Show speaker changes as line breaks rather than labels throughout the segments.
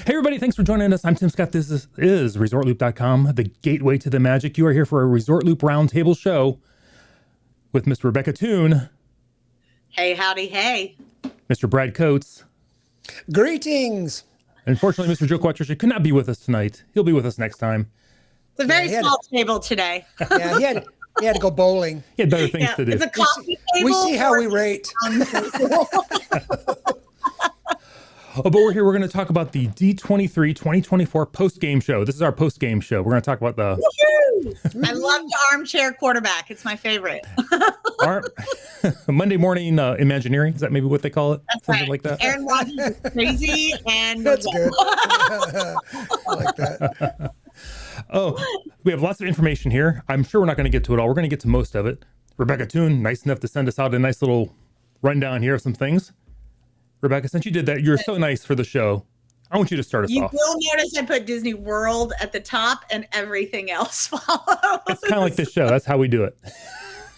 Hey, everybody. Thanks for joining us. I'm Tim Scott. This is ResortLoop.com, the gateway to the magic. You are here for a Resort Loop Roundtable show with Miss Rebecca Toone.
Hey, howdy, hey.
Mr. Brad Coates.
Greetings.
Unfortunately, Mr. Joe Quattro could not be with us tonight. He'll be with us next time.
It's a very small table today.
Yeah, he had to go bowling.
He had better things to do.
It's a coffee table.
We see how we rate.
But we're here. We're going to talk about the D23 2024 post-game show. This is our post-game show. We're going to talk about the...
I love the armchair quarterback. It's my favorite.
Monday morning Imagineering. Is that maybe what they call it?
That's
Something
right.
like that?
Aaron Rodgers is crazy. And
That's good. I like that.
Oh, we have lots of information here. I'm sure we're not going to get to it all. We're going to get to most of it. Rebecca Toone, nice enough to send us out a nice little rundown here of some things. Rebecca, since you did that, you're so nice for the show. I want you to start us off.
You will notice I put Disney World at the top and everything else follows.
It's kind of like this show. That's how we do it.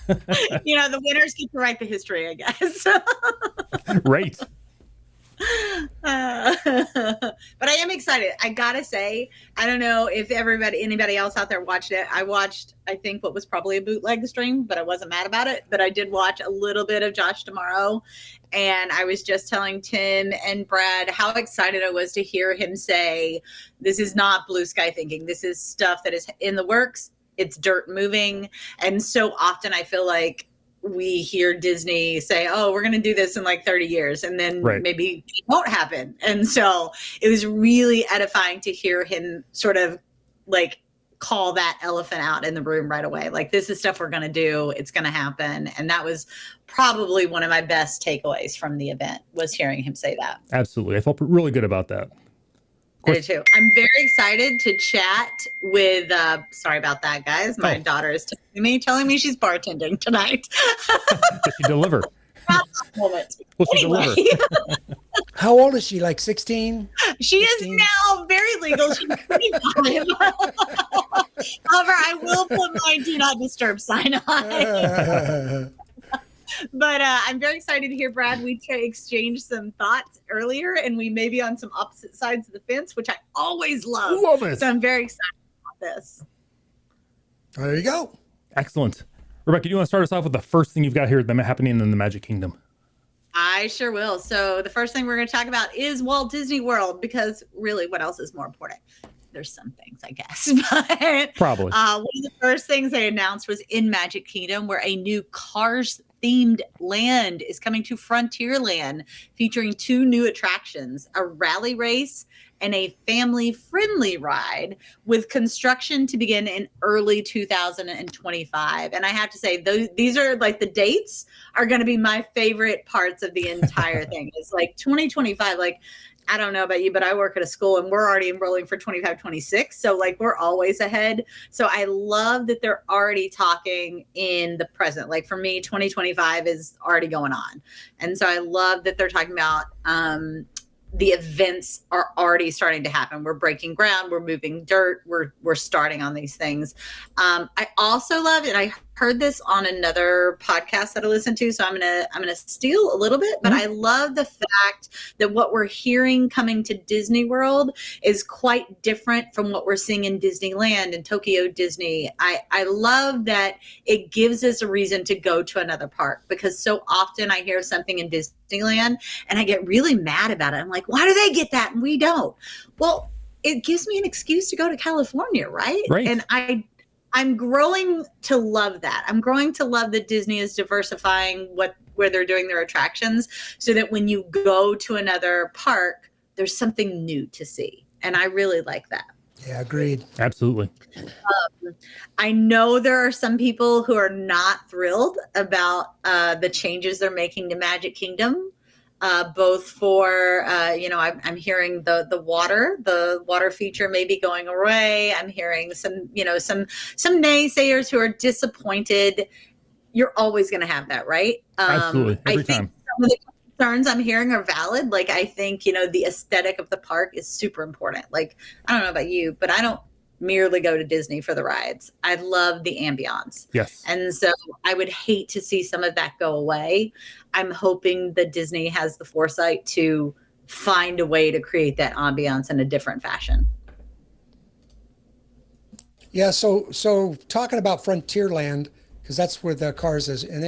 The winners get to write the history, I guess.
Right.
But I am excited. I gotta say, I don't know if anybody else out there watched it. I watched, I think, what was probably a bootleg stream, but I wasn't mad about it. But I did watch a little bit of Josh Tomorrow, and I was just telling Tim and Brad how excited I was to hear him say, "This is not blue sky thinking. This is stuff that is in the works. It's dirt moving." And so often I feel like we hear Disney say, "Oh, we're going to do this in like 30 years." And then maybe it won't happen. And so it was really edifying to hear him sort of like call that elephant out in the room right away. Like, this is stuff we're going to do. It's going to happen. And that was probably one of my best takeaways from the event, was hearing him say that.
Absolutely. I felt really good about that.
I do too. I'm very excited to chat with, sorry about that, guys. My daughter is telling me she's bartending tonight.
Does she deliver? Will she deliver?
How old is she? Like 16?
She 16? Is now very legal. She's 25. However, I will put my do not disturb sign on. But I'm very excited to hear, Brad. We exchanged some thoughts earlier, and we may be on some opposite sides of the fence, which I always love.
Love it.
So I'm very excited about this.
There you go.
Excellent. Rebecca, do you want to start us off with the first thing you've got here happening in the Magic Kingdom?
I sure will. So the first thing we're going to talk about is Walt Disney World, because really, what else is more important? There's some things, I guess. But
probably
one of the first things they announced was in Magic Kingdom, where a new Cars themed land is coming to Frontierland, featuring 2 new attractions, a rally race and a family-friendly ride, with construction to begin in early 2025. And I have to say, these are like, the dates are going to be my favorite parts of the entire thing. It's like 2025, like, I don't know about you, but I work at a school and we're already enrolling for 25, 26. So like, we're always ahead. So I love that they're already talking in the present. Like, for me, 2025 is already going on. And so I love that they're talking about, the events are already starting to happen. We're breaking ground. We're moving dirt. We're starting on these things. I also love it. I heard this on another podcast that I listened to, so I'm gonna steal a little bit. But I love the fact that what we're hearing coming to Disney World is quite different from what we're seeing in Disneyland and Tokyo Disney. I love that it gives us a reason to go to another park, because so often I hear something in Disneyland and I get really mad about it. I'm like, why do they get that and we don't? Well, it gives me an excuse to go to California, right? And I'm growing to love that. I'm growing to love that Disney is diversifying where they're doing their attractions, so that when you go to another park, there's something new to see. And I really like that.
Yeah, agreed.
Absolutely.
I know there are some people who are not thrilled about the changes they're making to Magic Kingdom. Both for, I'm hearing the water feature may be going away. I'm hearing some naysayers who are disappointed. You're always going to have that, right?
Absolutely. Every
I think
time.
some of the concerns I'm hearing are valid. Like, I think, the aesthetic of the park is super important. Like, I don't know about you, but I don't merely go to Disney for the rides. I love the ambiance.
Yes.
And so I would hate to see some of that go away. I'm hoping that Disney has the foresight to find a way to create that ambiance in a different fashion.
Yeah. So talking about Frontierland, because that's where the cars is, and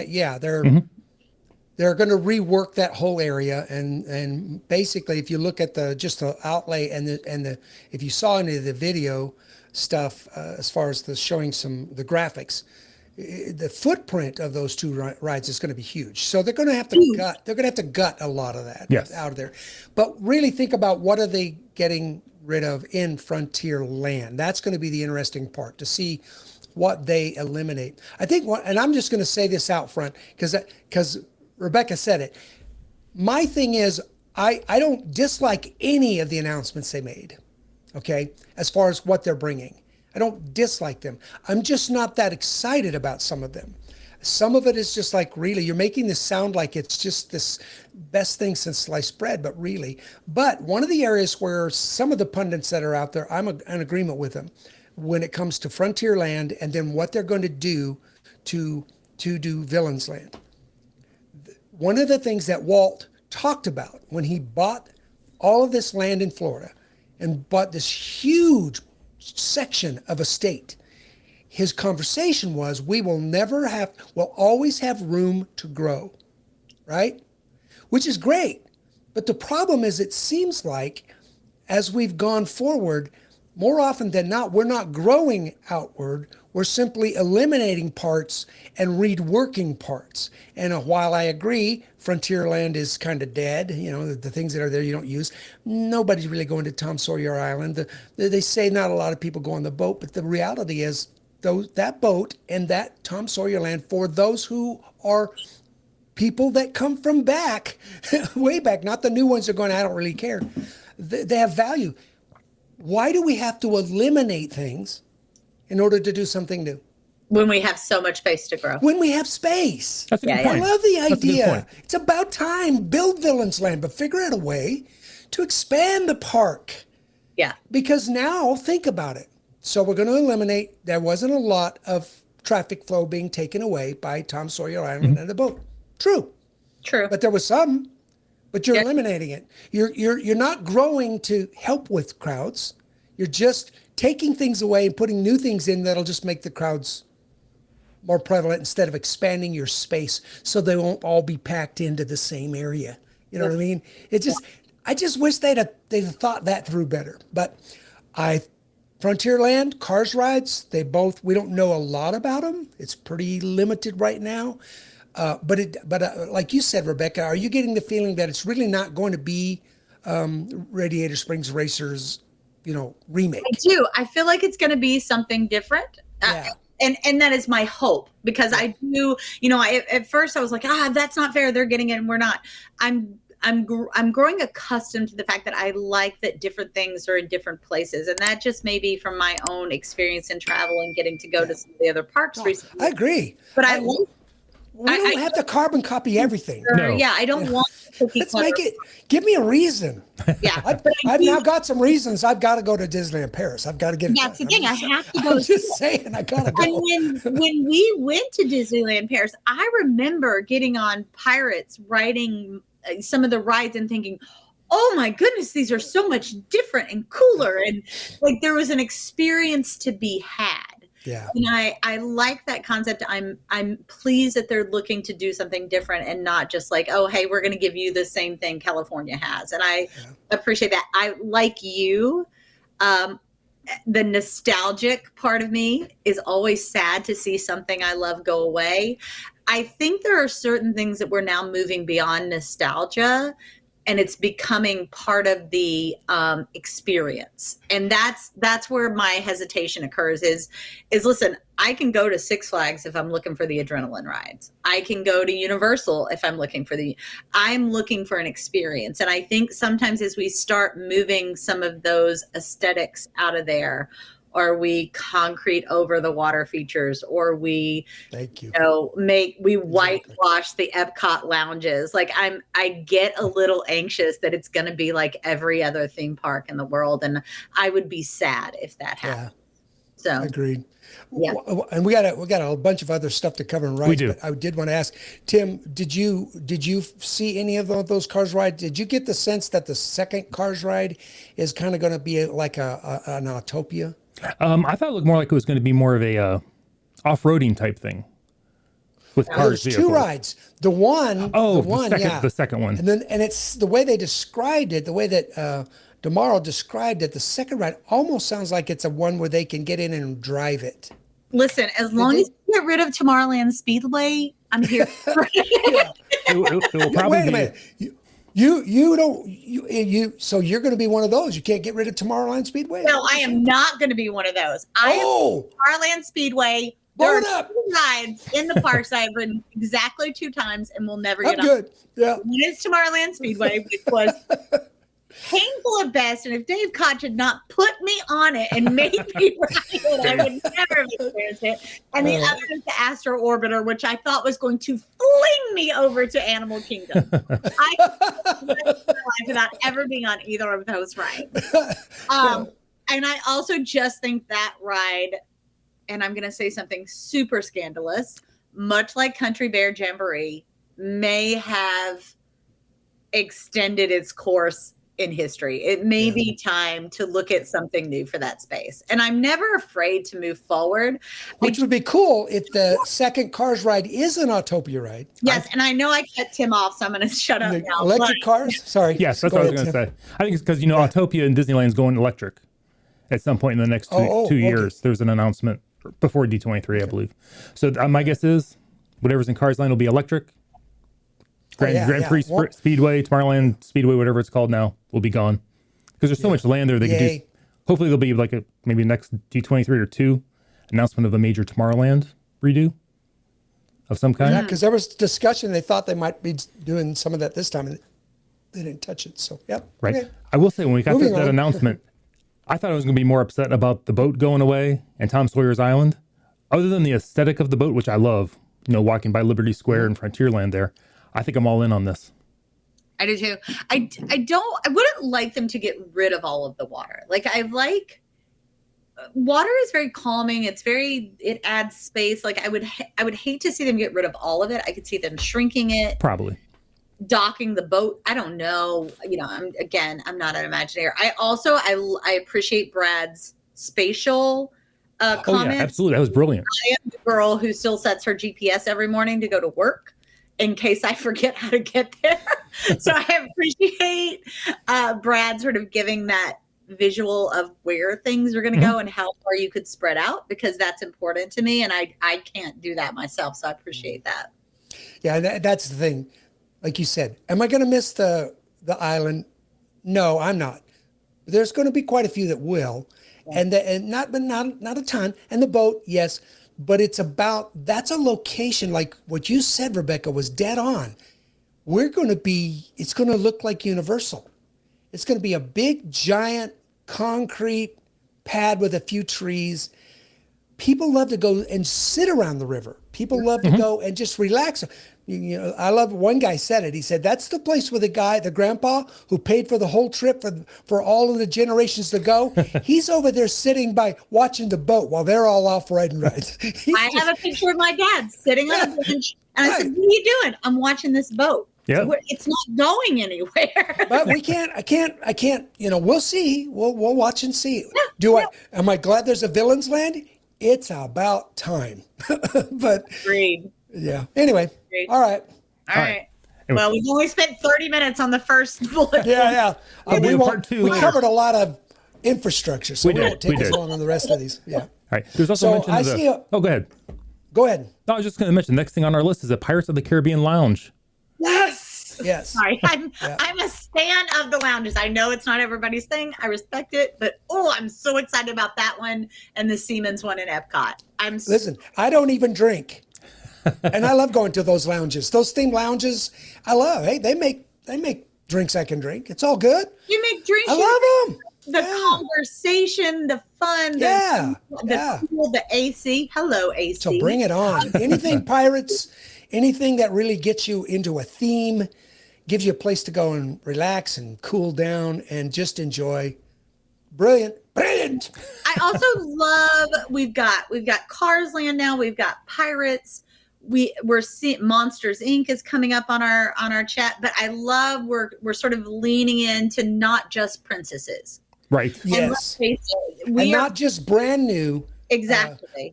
they're going to rework that whole area, and basically, if you look at just the outlay and the if you saw any of the video stuff as far as showing the graphics, the footprint of those two rides is going to be huge. So they're going to have to gut a lot of that out of there. But really think about what are they getting rid of in Frontierland. That's going to be the interesting part, to see what they eliminate. I think and I'm just going to say this out front because Rebecca said it. My thing is, I don't dislike any of the announcements they made, okay, as far as what they're bringing. I don't dislike them. I'm just not that excited about some of them. Some of it is just like, really, you're making this sound like it's just this best thing since sliced bread, but really. But one of the areas where some of the pundits that are out there, I'm in agreement with them when it comes to Frontierland and then what they're going to do to do Villains Land. One of the things that Walt talked about when he bought all of this land in Florida and bought this huge section of a state, his conversation was, we'll always have room to grow, right? Which is great. But the problem is, it seems like as we've gone forward, more often than not, we're not growing outward. We're simply eliminating parts and reworking parts. And while I agree, Frontierland is kind of dead, the things that are there you don't use. Nobody's really going to Tom Sawyer Island. They say not a lot of people go on the boat, but the reality is that boat and that Tom Sawyer Land, for those who are people that come from back, way back, not the new ones that are going, I don't really care. They have value. Why do we have to eliminate things in order to do something new?
When we have so much space to grow.
When we have space.
That's a good point.
I love the
That's a good
idea.
point.
It's about time. Build Villains Land, but figure out a way to expand the park.
Yeah.
Because now, think about it. So we're going to eliminate, there wasn't a lot of traffic flow being taken away by Tom Sawyer Island and the boat. True. But there was some. But you're eliminating it. You're not growing to help with crowds. You're just taking things away and putting new things in that'll just make the crowds more prevalent instead of expanding your space so they won't all be packed into the same area. You know what I mean? I just wish they'd have thought that through better. But Frontierland, Cars Rides, we don't know a lot about them. It's pretty limited right now. But like you said, Rebecca, are you getting the feeling that it's really not going to be Radiator Springs Racers, remake?
I do. I feel like it's going to be something different.
Yeah.
And that is my hope, because I do, at first I was like, that's not fair. They're getting it and we're not. I'm growing accustomed to the fact that I like that different things are in different places. And that just may be from my own experience in travel and getting to go to some of the other parks recently.
I agree.
But
we don't have to carbon copy everything.
No.
Yeah, I don't want
Let's make it. Give me a reason.
Yeah,
I've now got some reasons. I've got to go to Disneyland Paris. I've got to get it.
That's the thing. I have to go.
I'm just saying, I gotta go.
And when we went to Disneyland Paris, I remember getting on Pirates, riding some of the rides, and thinking, "Oh my goodness, these are so much different and cooler." And like there was an experience to be had.
Yeah.
And I like that concept. I'm pleased that they're looking to do something different and not just like, oh, hey, we're going to give you the same thing California has. And I appreciate that. I like you. The nostalgic part of me is always sad to see something I love go away. I think there are certain things that we're now moving beyond nostalgia, and it's becoming part of the experience. And that's where my hesitation occurs is listen, I can go to Six Flags if I'm looking for the adrenaline rides. I can go to Universal if I'm looking for I'm looking for an experience. And I think sometimes as we start moving some of those aesthetics out of there, or we concrete over the water features, or we whitewash the Epcot lounges. Like I get a little anxious that it's going to be like every other theme park in the world, and I would be sad if that happened. So
Agreed.
Yeah.
And we got a bunch of other stuff to cover in rides.
We do.
But I did want to ask Tim, did you see any of those Cars ride? Did you get the sense that the second Cars ride is kind of going to be like an Autopia?
I thought it looked more like it was going to be more of a off-roading type thing with cars.
There's two rides. The one,
the second one,
and it's the way they described it, the way that Damaro described it. The second ride almost sounds like it's a one where they can get in and drive it.
Listen, as long as you get rid of Tomorrowland Speedway, I'm here.
it will probably
Wait a minute. So you're going to be one of those. You can't get rid of Tomorrowland Speedway?
No, I am not going to be one of those. I am Tomorrowland Speedway. There are two rides in the parks I have ridden exactly 2 times and will never get on.
Good. Yeah.
One is Tomorrowland Speedway, which was painful at best. And if Dave Koch had not put me on it and made me ride it, I would never have experienced it. And the other is the Astro Orbiter, which I thought was going to fling me over to Animal Kingdom. I without ever being on either of those rides. And I also just think that ride, and I'm going to say something super scandalous, much like Country Bear Jamboree, may have extended its course in history. It may be time to look at something new for that space. And I'm never afraid to move forward.
Which would be cool if the second Cars ride is an Autopia ride.
Yes, and I know I cut Tim off, so I'm going to shut up now.
Electric cars? Sorry.
Yes, that's what I was going to say. I think it's because, Autopia and Disneyland is going electric at some point in the next two years. There's an announcement before D23, I believe. So my guess is whatever's in Cars Land will be electric. Grand Prix Speedway, Tomorrowland Speedway, whatever it's called now, will be gone. Because there's so much land there they can do. Hopefully there'll be like maybe next D23 or 2 announcement of a major Tomorrowland redo of some kind.
Yeah, because there was discussion. They thought they might be doing some of that this time, and they didn't touch it. So, yep.
Right.
Okay.
I will say, when we got that announcement, I thought I was going to be more upset about the boat going away and Tom Sawyer's Island. Other than the aesthetic of the boat, which I love, walking by Liberty Square and Frontierland there, I think I'm all in on this.
I do too. I wouldn't like them to get rid of all of the water. Water is very calming. It adds space. I would hate to see them get rid of all of it. I could see them shrinking it.
Probably.
Docking the boat. I don't know. I'm not an Imagineer. I appreciate Brad's spatial comments.
Oh yeah, absolutely. That was brilliant.
I am the girl who still sets her GPS every morning to go to work in case I forget how to get there. So I appreciate Brad sort of giving that visual of where things are going to go and how far you could spread out, because that's important to me. And I can't do that myself. So I appreciate that.
Yeah, that's the thing. Like you said, am I going to miss the island? No, I'm not. There's going to be quite a few that will, and not a ton. And the boat, yes, but that's a location like what you said, Rebecca, was dead on. It's going to look like Universal. It's going to be a big, giant concrete pad with a few trees. People love to go and sit around the river. People love to go and just relax. I love, one guy said it. He said, that's the place where the grandpa who paid for the whole trip for all of the generations to go. He's over there sitting by watching the boat while they're all off riding rides.
I have a picture of my dad sitting on a bench, and I said, what are you doing? I'm watching this boat.
Yeah.
It's not going anywhere.
But I can't, we'll see. We'll watch and see. Am I glad there's a Villains Land? It's about time. But
Agreed.
Yeah. Anyway.
Agreed.
All right.
Anyway. Well, we've only spent 30 minutes on the first bullet.
Yeah.
Part 2.
We covered a lot of infrastructure, so we won't take as long on the rest of these. Yeah.
All right. There's also mention of go ahead.
Go ahead.
No, I was just going to mention, next thing on our list is a Pirates of the Caribbean Lounge.
Yes.
Sorry. I'm a fan of the lounges. I know it's not everybody's thing. I respect it, but I'm so excited about that one and the Siemens one in Epcot.
Listen, I don't even drink. And I love going to those lounges. Those themed lounges, I love. Hey, they make drinks I can drink. It's all good.
You make drinks.
I love them.
The conversation, the fun, the AC. Hello, AC.
So bring it on. Anything Pirates, anything that really gets you into a theme, gives you a place to go and relax and cool down and just enjoy. Brilliant. didn't.
I also love we've got Cars Land now. We've got Pirates. We're seeing Monsters Inc. is coming up on our chat. But I love we're sort of leaning into not just princesses.
Right.
Yes.
And let's face it,
And not just brand new.
Exactly.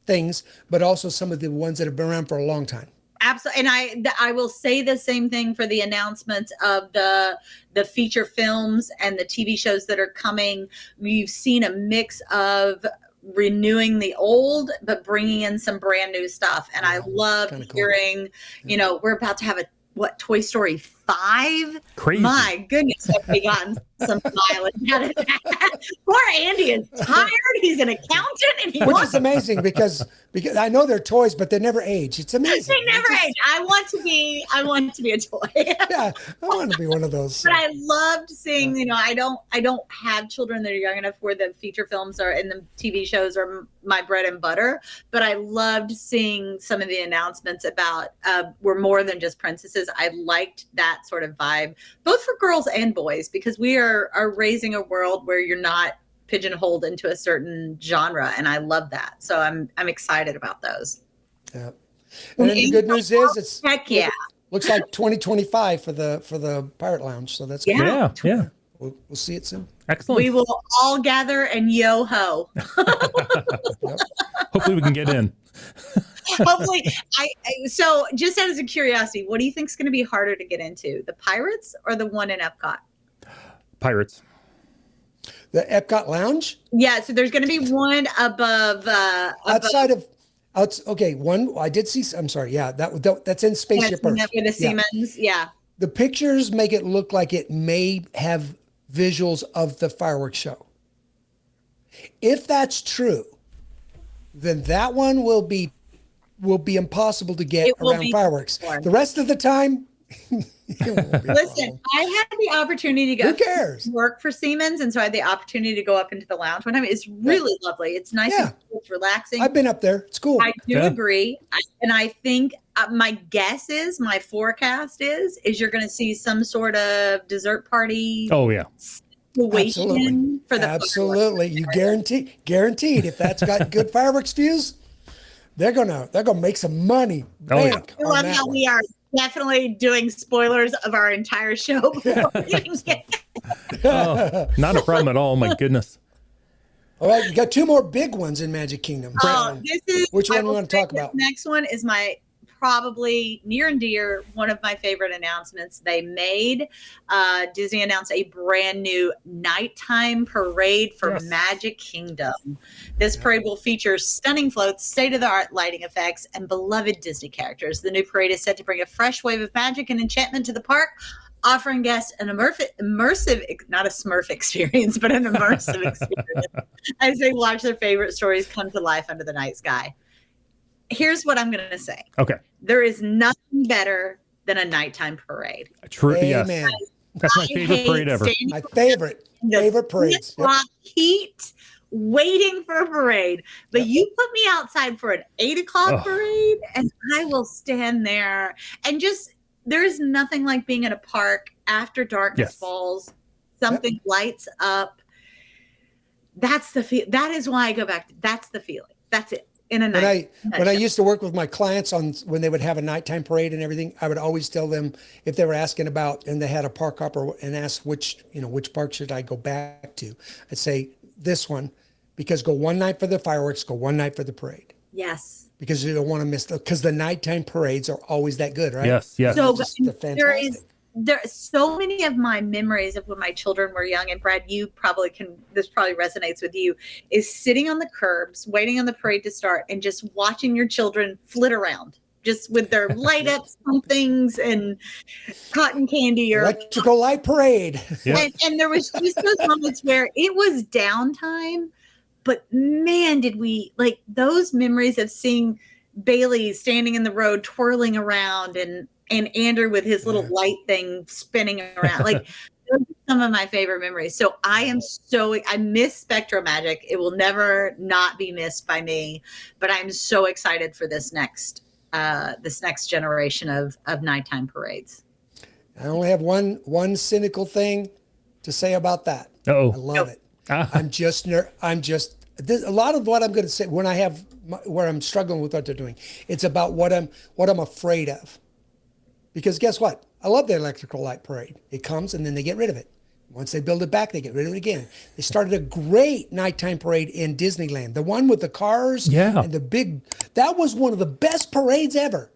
Things, but also some of the ones that have been around for a long time.
Absolutely. And I will say the same thing for the announcements of the feature films and the TV shows that are coming. We've seen a mix of renewing the old, but bringing in some brand new stuff. And I love hearing, we're about to have Toy Story 5?
Crazy.
My goodness, have we gotten some mileage out of that? Poor Andy is tired. He's an accountant. And
Which is amazing because I know they're toys, but they never age. It's amazing.
They never age. I want to be a toy.
Yeah, I want to be one of those.
But I loved seeing, I don't have children that are young enough where the feature films are and the TV shows are my bread and butter. But I loved seeing some of the announcements about we're more than just princesses. I liked that sort of vibe, both for girls and boys, because we are raising a world where you're not pigeonholed into a certain genre, and I love that. So I'm excited about those.
Yeah, and then the good news is looks like 2025 for the Pirate Lounge. So that's good.
Yeah.
We'll see it soon.
Excellent.
We will all gather and yo ho.
Yep.
Hopefully we can get in.
Hopefully, so just out of curiosity, what do you think is going to be harder to get into, the Pirates or the one in Epcot?
Pirates.
The Epcot Lounge?
Yeah, so there's going to be one above.
One I did see. I'm sorry. Yeah, that's in Spaceship Earth.
With the Siemens, yeah.
The pictures make it look like it may have visuals of the fireworks show. If that's true, then that one will be impossible to get around fireworks. The rest of the time,
listen, I had the opportunity to go.
Who cares?
Work for Siemens, and so I had the opportunity to go up into the lounge one time. It's really lovely. It's nice.
Yeah.
And cool. It's relaxing.
I've been up there. It's cool.
I do agree, and I think my guess is, my forecast is you're going to see some sort of dessert party.
Oh yeah.
Absolutely.
For the
absolutely. You guaranteed if that's got good fireworks views, they're gonna make some money.
Oh, yeah.
I love how we are definitely doing spoilers of our entire show.
Not a problem at all. My goodness.
All right, you got two more big ones in Magic Kingdom. Which one do you want to talk about?
Next one is my probably near and dear, one of my favorite announcements they made. Disney announced a brand new nighttime parade for Magic Kingdom. This parade will feature stunning floats, state-of-the-art lighting effects, and beloved Disney characters. The new parade is set to bring a fresh wave of magic and enchantment to the park, offering guests an immersive, not a Smurf experience, but an immersive experience as they watch their favorite stories come to life under the night sky. Here's what I'm going to say.
Okay.
There is nothing better than a nighttime parade.
True.
Amen.
Yes. That's my favorite parade ever.
My favorite parades.
Heat, waiting for a parade. But you put me outside for an 8 o'clock parade, and I will stand there. And just, there is nothing like being in a park after darkness falls. Something lights up. That's the that is why I go back. That's the feeling. That's it. In a night.
When I used to work with my clients when they would have a nighttime parade and everything, I would always tell them, if they were asking about and they had a park hopper and asked which park should I go back to, I'd say this one, because go one night for the fireworks, go one night for the parade.
Yes.
Because you don't want to miss because the nighttime parades are always that good, right?
Yes.
So there are so many of my memories of when my children were young, and Brad, this probably resonates with you, is sitting on the curbs, waiting on the parade to start and just watching your children flit around just with their light up somethings and cotton candy or
electrical light parade.
And there was just those moments where it was downtime, but man, did we like those memories of seeing Bailey standing in the road, twirling around and Andrew with his little light thing spinning around. Like those are some of my favorite memories. So I miss Spectro Magic. It will never not be missed by me, but I'm so excited for this next generation of nighttime parades.
I only have one cynical thing to say about that.
Uh-oh.
I love it. I'm just a lot of what I'm going to say when I have where I'm struggling with what they're doing. It's about what I'm afraid of. Because guess what? I love the electrical light parade. It comes and then they get rid of it. Once they build it back, they get rid of it again. They started a great nighttime parade in Disneyland. The one with the cars and the big, that was one of the best parades ever.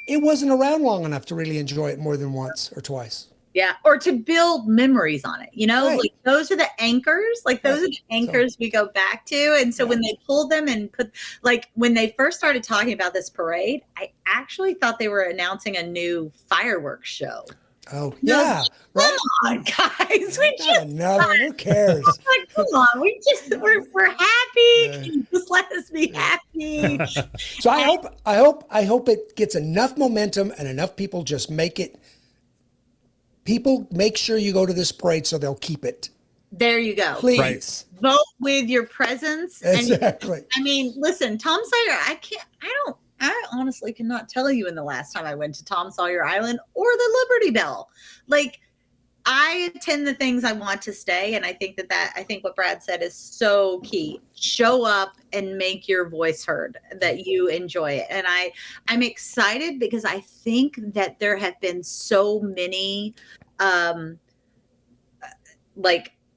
It wasn't around long enough to really enjoy it more than once or twice.
Yeah, or to build memories on it,
Right.
like those are the anchors. Like those are the anchors we go back to. And so when they pulled them and put, like when they first started talking about this parade, I actually thought they were announcing a new fireworks show.
Oh, yeah. Right.
Come on, guys. We
Not another one. Who cares?
like, come on. We're happy. Can you just let us be happy?
So I hope it gets enough momentum and enough people just make it. People, make sure you go to this parade so they'll keep it.
There you go.
Please.
Right.
Vote with your presence.
Exactly.
I mean, listen, Tom Sawyer, I honestly cannot tell you in the last time I went to Tom Sawyer Island or the Liberty Bell. Like, I attend the things I want to stay. And I think I think what Brad said is so key. Show up and make your voice heard, that you enjoy it. And I'm excited because I think that there have been so many,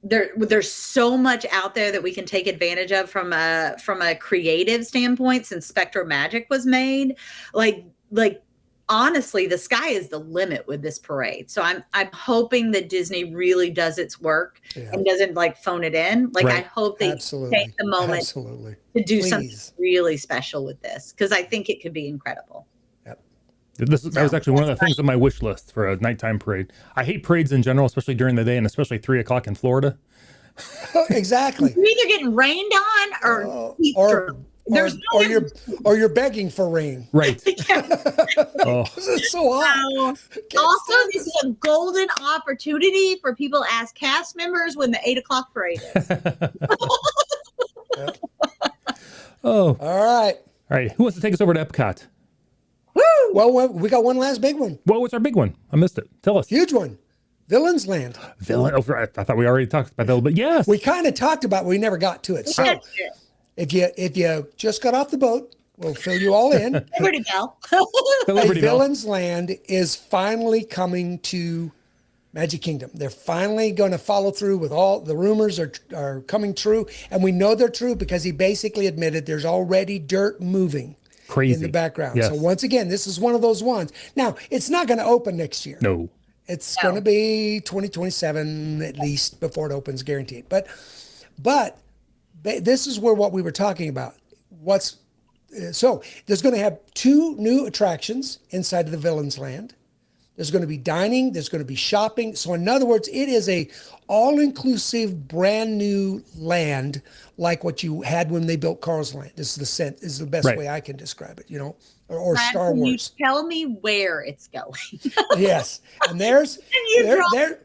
there's so much out there that we can take advantage of from a creative standpoint since Spectro Magic was made. Like honestly, the sky is the limit with this parade. So I'm hoping that Disney really does its work and doesn't phone it in. Like, I hope they take the moment to do something really special with this, because I think it could be incredible.
That was actually one of the things on my wish list for a nighttime parade. I hate parades in general, especially during the day, and especially 3 o'clock in Florida.
Exactly.
You're either getting rained on
or you're begging for rain.
Right.
Oh. It's so hot.
Also, this is a golden opportunity for people to ask cast members when the 8 o'clock parade is.
Oh.
All
right. Who wants to take us over to Epcot?
Woo! Well, we got one last big one.
What was our big one? I missed it. Tell us.
Huge one. Villains Land.
Oh, I thought we already talked about that a little bit. Yes.
We kind of talked about it. We never got to it. So if you just got off the boat, we'll fill you all in.
Liberty Bell.
Villains Land is finally coming to Magic Kingdom. They're finally going to follow through with all the rumors are coming true. And we know they're true because he basically admitted there's already dirt moving.
Crazy.
In the background.
Yes.
So once again, this is one of those ones. Now, it's not going to open next year.
No.
It's going to be 2027 at least before it opens, guaranteed. But this is where what we were talking about. So there's going to have 2 new attractions inside of the Villains Land. There's going to be dining. There's going to be shopping. So in other words, it is a all-inclusive, brand new land like what you had when they built Cars Land. This is the best way I can describe it. Or
Brad,
Star Wars.
You tell me where it's going.
Yes, and there's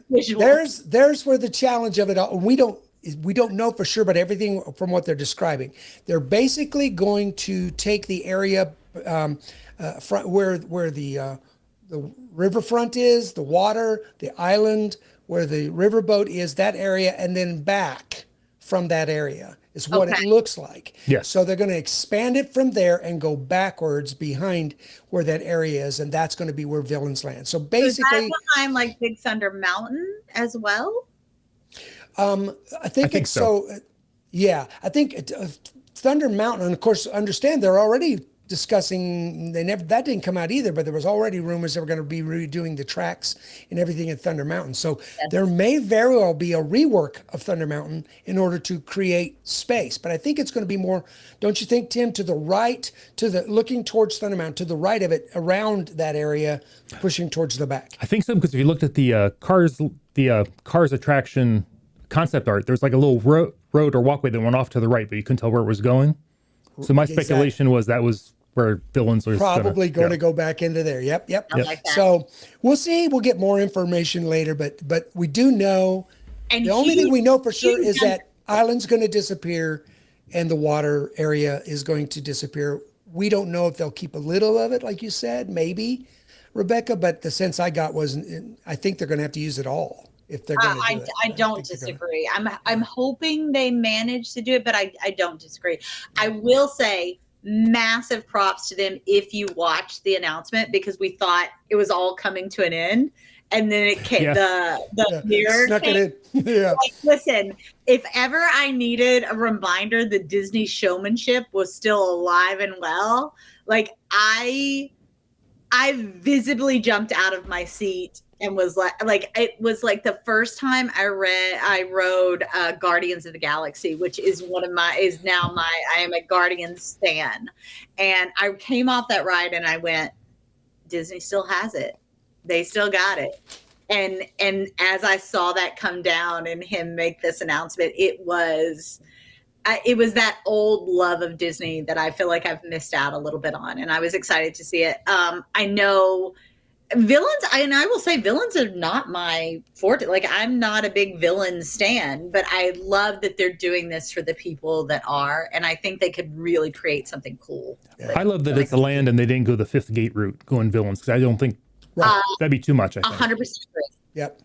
where the challenge of it all. We don't know for sure, but everything from what they're describing, they're basically going to take the area where the riverfront is, the water, the island, where the riverboat is, that area, and then back from that area is what it looks like.
Yes.
So they're going to expand it from there and go backwards behind where that area is, and that's going to be where Villains Land. So basically,
is that behind like Big Thunder Mountain as well?
I think it's so. Yeah, I think Thunder Mountain, and of course, understand they're already discussing. That didn't come out either, but there was already rumors they were going to be redoing the tracks and everything at Thunder Mountain. So there may very well be a rework of Thunder Mountain in order to create space. But I think it's going to be more, don't you think, Tim, to the right, looking towards Thunder Mountain, to the right of it, around that area, pushing towards the back.
I think so, because if you looked at the Cars attraction concept art, there's like a little road or walkway that went off to the right, but you couldn't tell where it was going. So my speculation was that was where Villains was
probably going to go back into there. Yep.
Like that.
So we'll see. We'll get more information later, but we do know. And the only thing we know for sure is that island's going to disappear and the water area is going to disappear. We don't know if they'll keep a little of it, like you said, maybe, Rebecca, but the sense I got was I think they're going to have to use it all. if they're going to do it.
I don't disagree. I'm hoping they manage to do it, but I don't disagree. I will say massive props to them if you watched the announcement, because we thought it was all coming to an end. And then it came, the mirror
snuck
came.
it in. Yeah.
Like, listen, if ever I needed a reminder that Disney showmanship was still alive and well, like I visibly jumped out of my seat and was like it was like the first time I rode Guardians of the Galaxy, which is I am a Guardians fan. And I came off that ride and I went, Disney still has it. They still got it. And as I saw that come down and him make this announcement, it was that old love of Disney that I feel like I've missed out a little bit on. And I was excited to see it. I know villains, and I will say villains are not my forte. Like, I'm not a big villain stan, but I love that they're doing this for the people that are. And I think they could really create something cool.
Yeah.
I love that it's a land and they didn't go the fifth gate route going villains, because I don't think that'd be too much. I think
100% agree.
Yep.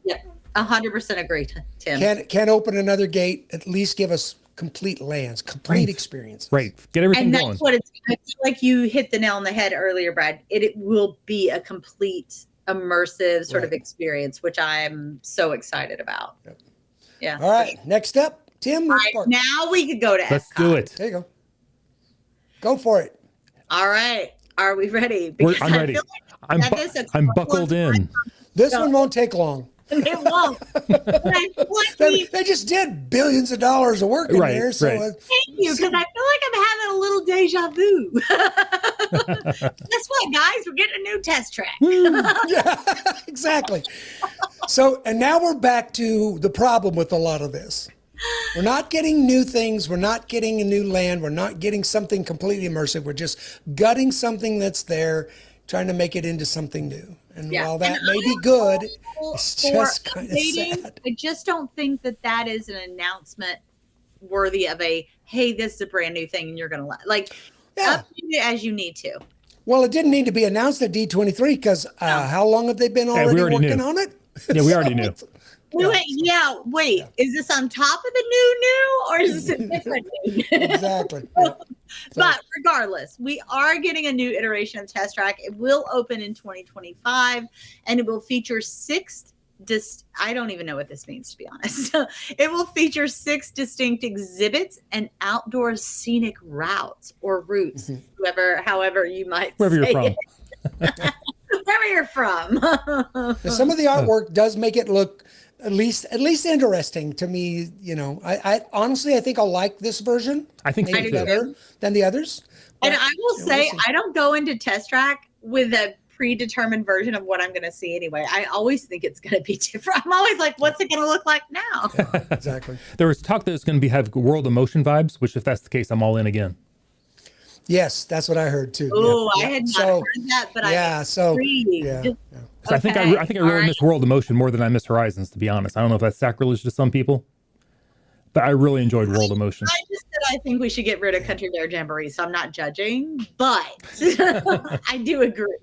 100% agree, Tim.
Can't open another gate. At least give us complete lands, complete experience.
Right. Get everything
and
going.
that's what it's. I feel like you hit the nail on the head earlier, Brad. It will be a complete immersive sort of experience, which I'm so excited about.
Yep.
Yeah.
All right. Next up, Tim.
All right, now we could go to
Let's
Epcot.
do it.
There you go. Go for it.
All right. Are we ready?
I'm ready. I'm buckled in.
This one won't take long.
It won't. But I feel like
they just did billions of dollars of work in there. So
thank you, because I feel like I'm having a little deja vu. Guess what, guys? We're getting a new test track.
Yeah, exactly. So, and now we're back to the problem with a lot of this. We're not getting new things. We're not getting a new land. We're not getting something completely immersive. We're just gutting something that's there, trying to make it into something new. And while that may be good, it's just kind of sad.
I just don't think that is an announcement worthy of hey, this is a brand new thing and you're going to update it as you need to.
Well, it didn't need to be announced at D23 because how long have they been already working on it?
Yeah, we already knew.
Wait. Is this on top of the new, or is this a different new?
Exactly. Yeah.
But regardless, we are getting a new iteration of Test Track. It will open in 2025, and it will feature I don't even know what this means, to be honest. It will feature 6 distinct exhibits and outdoor scenic routes or routes, however you might
Wherever
say
you're from.
it. Wherever you're from.
Some of the artwork does make it look at least interesting to me. You know, I honestly, I think I'll like this version.
I think
maybe
so
better than the others.
And I will say, I don't go into Test Track with a predetermined version of what I'm going to see anyway. I always think it's going to be different. I'm always like, what's it going to look like now?
Yeah, exactly.
There was talk that it's going to have World of Motion vibes, which if that's the case, I'm all in again.
Yes, that's what I heard too.
Oh, I had not heard that, but I agree.
I think I really miss World of Motion more than I miss Horizons, to be honest. I don't know if that's sacrilege to some people, but I really enjoyed World of Motion.
I just said I think we should get rid of Country Bear Jamboree, so I'm not judging, but I do agree.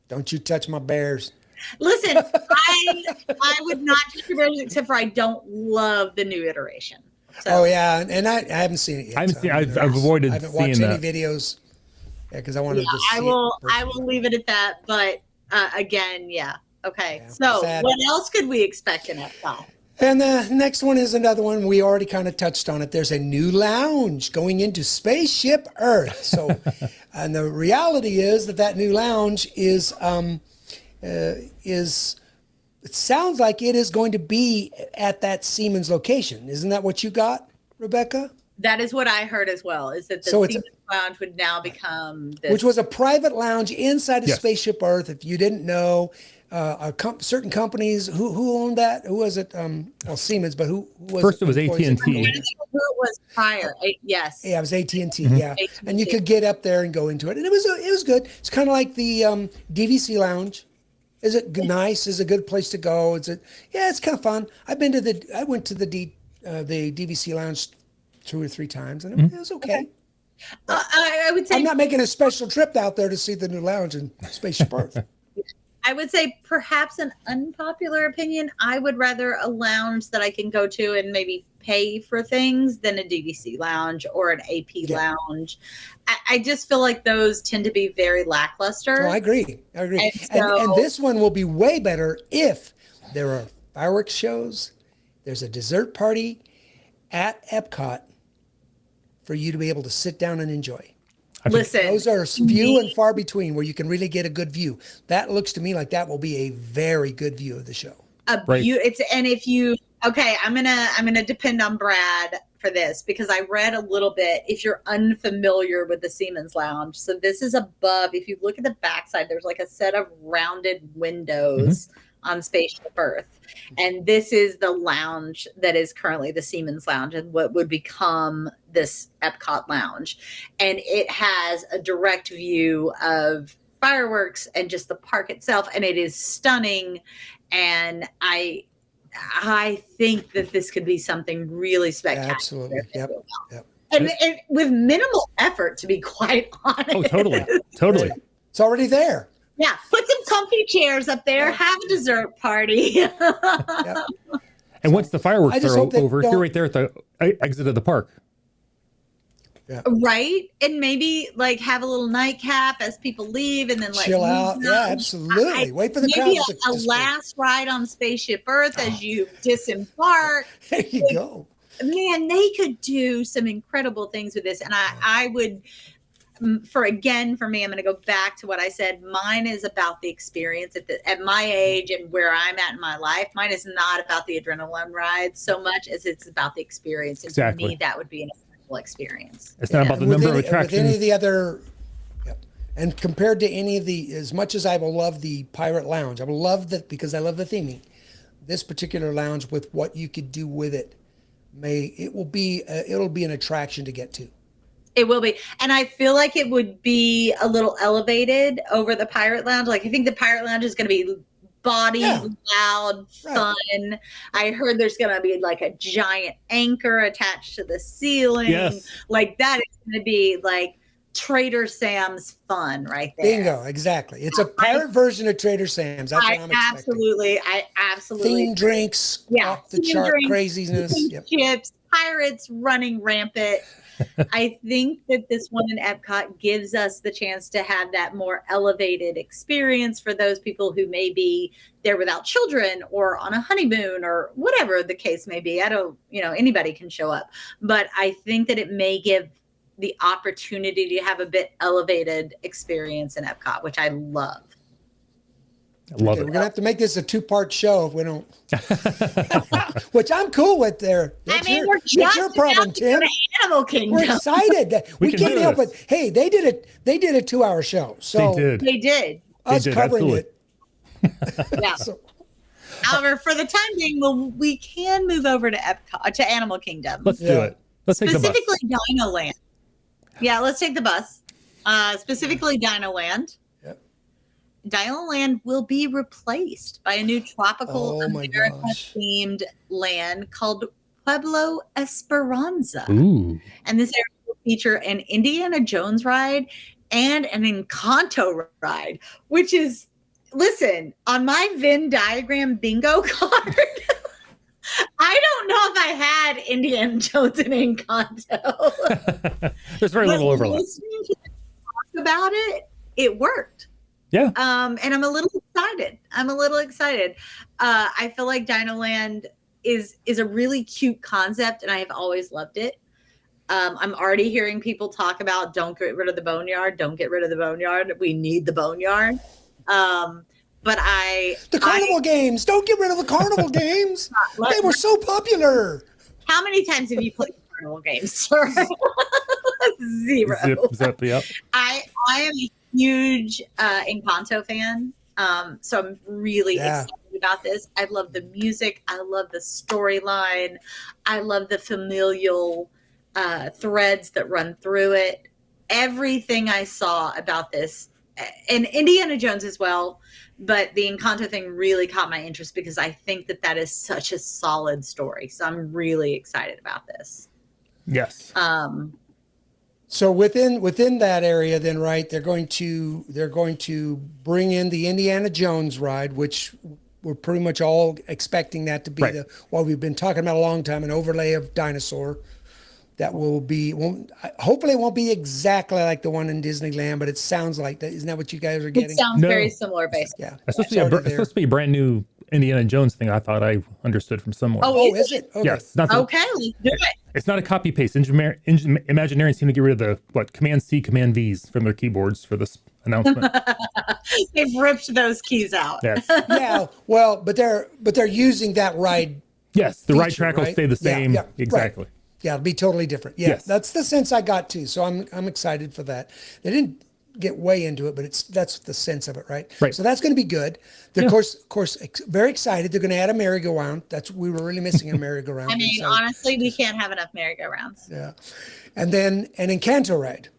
Don't you touch my bears.
Listen, I would not touch your bears except for I don't love the new iteration. So.
Oh yeah, and I haven't seen it yet.
I've avoided.
I haven't watched any videos. Yeah, because I wanted to see.
I will leave it at that. But again, okay. Yeah, so what else could we expect in Epcot?
And the next one is another one we already kind of touched on it. There's a new lounge going into Spaceship Earth. So, and the reality is that new lounge is it sounds like it is going to be at that Siemens location. Isn't that what you got, Rebecca?
That is what I heard as well, is that the Siemens lounge would now become this.
Which was a private lounge inside of Spaceship Earth. If you didn't know, certain companies, who owned that? Who was it? Siemens, but who was
First
it?
It was AT&T.
Who it was prior. Yes.
Yeah, it was AT&T, yeah. AT&T. And you could get up there and go into it. And it was good. It's kind of like the DVC lounge. Is it nice? Is it a good place to go? It's kind of fun. I went to the DVC lounge 2 or 3 times, and it was okay.
I would say
I'm not making a special trip out there to see the new lounge in Spaceship Earth.
I would say perhaps an unpopular opinion. I would rather a lounge that I can go to and maybe pay for things than a DVC lounge or an AP lounge. I just feel like those tend to be very lackluster.
No, I agree. And this one will be way better if there are fireworks shows, there's a dessert party at Epcot for you to be able to sit down and enjoy.
Listen,
those are few and far between where you can really get a good view. That looks to me like that will be a very good view of the show.
I'm gonna depend on Brad for this because I read a little bit. If you're unfamiliar with the Siemens Lounge, so this is above. If you look at the backside, there's like a set of rounded windows on Spaceship Earth, and this is the lounge that is currently the Siemens Lounge and what would become this Epcot Lounge, and it has a direct view of fireworks and just the park itself, and it is stunning. And I think that this could be something really spectacular.
Absolutely. Yep.
And with minimal effort, to be quite honest.
Oh, totally.
It's already there.
Yeah, put some comfy chairs up there, have a dessert party.
And once the fireworks are over, you're right there at the exit of the park.
Yeah.
Right? And maybe like have a little nightcap as people leave and then like
chill out. Yeah, absolutely. Wait for the crowd.
Maybe a last ride on Spaceship Earth as you disembark.
There you go.
Man, they could do some incredible things with this. And I would, for me, I'm going to go back to what I said. Mine is about the experience at my age and where I'm at in my life. Mine is not about the adrenaline ride so much as it's about the experience. And
exactly.
For me, that would be an experience.
It's not about the number of attractions.
With any of the other, and compared to any of the, as much as I will love the Pirate Lounge, I will love that because I love the theming. This particular lounge with what you could do with it, it'll be an attraction to get to.
It will be. And I feel like it would be a little elevated over the Pirate Lounge. Like I think the Pirate Lounge is going to be loud, fun. Right. I heard there's going to be like a giant anchor attached to the ceiling.
Yes.
Like that is going to be like Trader Sam's fun right there.
Bingo, exactly. It's a pirate version of Trader Sam's. That's what I'm expecting.
I absolutely.
Themed drinks, off the chart craziness.
Chips, pirates running rampant. I think that this one in Epcot gives us the chance to have that more elevated experience for those people who may be there without children or on a honeymoon or whatever the case may be. Anybody can show up. But I think that it may give the opportunity to have a bit elevated experience in Epcot, which I love.
I love it.
We're going to have to make this a 2-part show if we don't. Which I'm cool with there.
That's your
problem, Tim.
Animal Kingdom.
We're excited. We can't help it. Hey, they did a 2-hour show. So
They did.
Us covering it.
Yeah. However, for the time being, we can move over to Epcot, to Animal Kingdom.
Let's do it. Let's take the bus.
Specifically Dino Land. Yeah, let's take the bus. Specifically Dino Land. Dino Land will be replaced by a new tropical America-themed land called Pueblo Esperanza.
Ooh.
And this area will feature an Indiana Jones ride and an Encanto ride, which is, listen, on my Venn diagram bingo card, I don't know if I had Indiana Jones and Encanto.
There's very little overlap.
Listening to them talk about it, it worked.
Yeah.
And I'm a little excited. I feel like Dino Land is a really cute concept, and I have always loved it. I'm already hearing people talk about don't get rid of the boneyard. Don't get rid of the boneyard. We need the boneyard. But
the carnival games. Don't get rid of the carnival games. They were so popular.
How many times have you played carnival games, sir? 0.
Zip, yep.
I am a huge Encanto fan. So I'm really excited about this. I love the music. I love the storyline. I love the familial threads that run through it. Everything I saw about this, and Indiana Jones as well, but the Encanto thing really caught my interest because I think that is such a solid story. So I'm really excited about this.
Yes.
So within that area, then right, they're going to bring in the Indiana Jones ride, which we're pretty much all expecting that to be
Right.
what we've been talking about a long time, an overlay of dinosaur. That hopefully it won't be exactly like the one in Disneyland, but it sounds like that. Isn't that what you guys are
It
getting?
sounds
No.
very similar, basically.
Yeah.
It's supposed,
It's
it's supposed to be a brand new Indiana Jones thing. I thought I understood from somewhere.
Oh, is it? Okay.
Yes. Not the,
Okay, let's do it.
It's not a copy paste. Imagineering seem to get rid of the Command C, Command V's from their keyboards for this announcement.
They've ripped those keys out.
Yes.
Yeah. Well, but they're using that ride.
Yes. The ride
Feature,
track will
right?
stay the
Yeah,
same.
yeah, right.
Exactly.
Yeah, it'll be totally different. Yeah,
Yes.
that's the sense I got too. So I'm excited for that. They didn't get way into it, but that's the sense of it, right?
Right.
So that's going to be good. They're,
Yeah.
of course, very excited. They're going to add a merry-go-round. We were really missing a merry-go-round.
I mean, honestly, we can't have enough merry-go-rounds.
Yeah, and then an Encanto ride.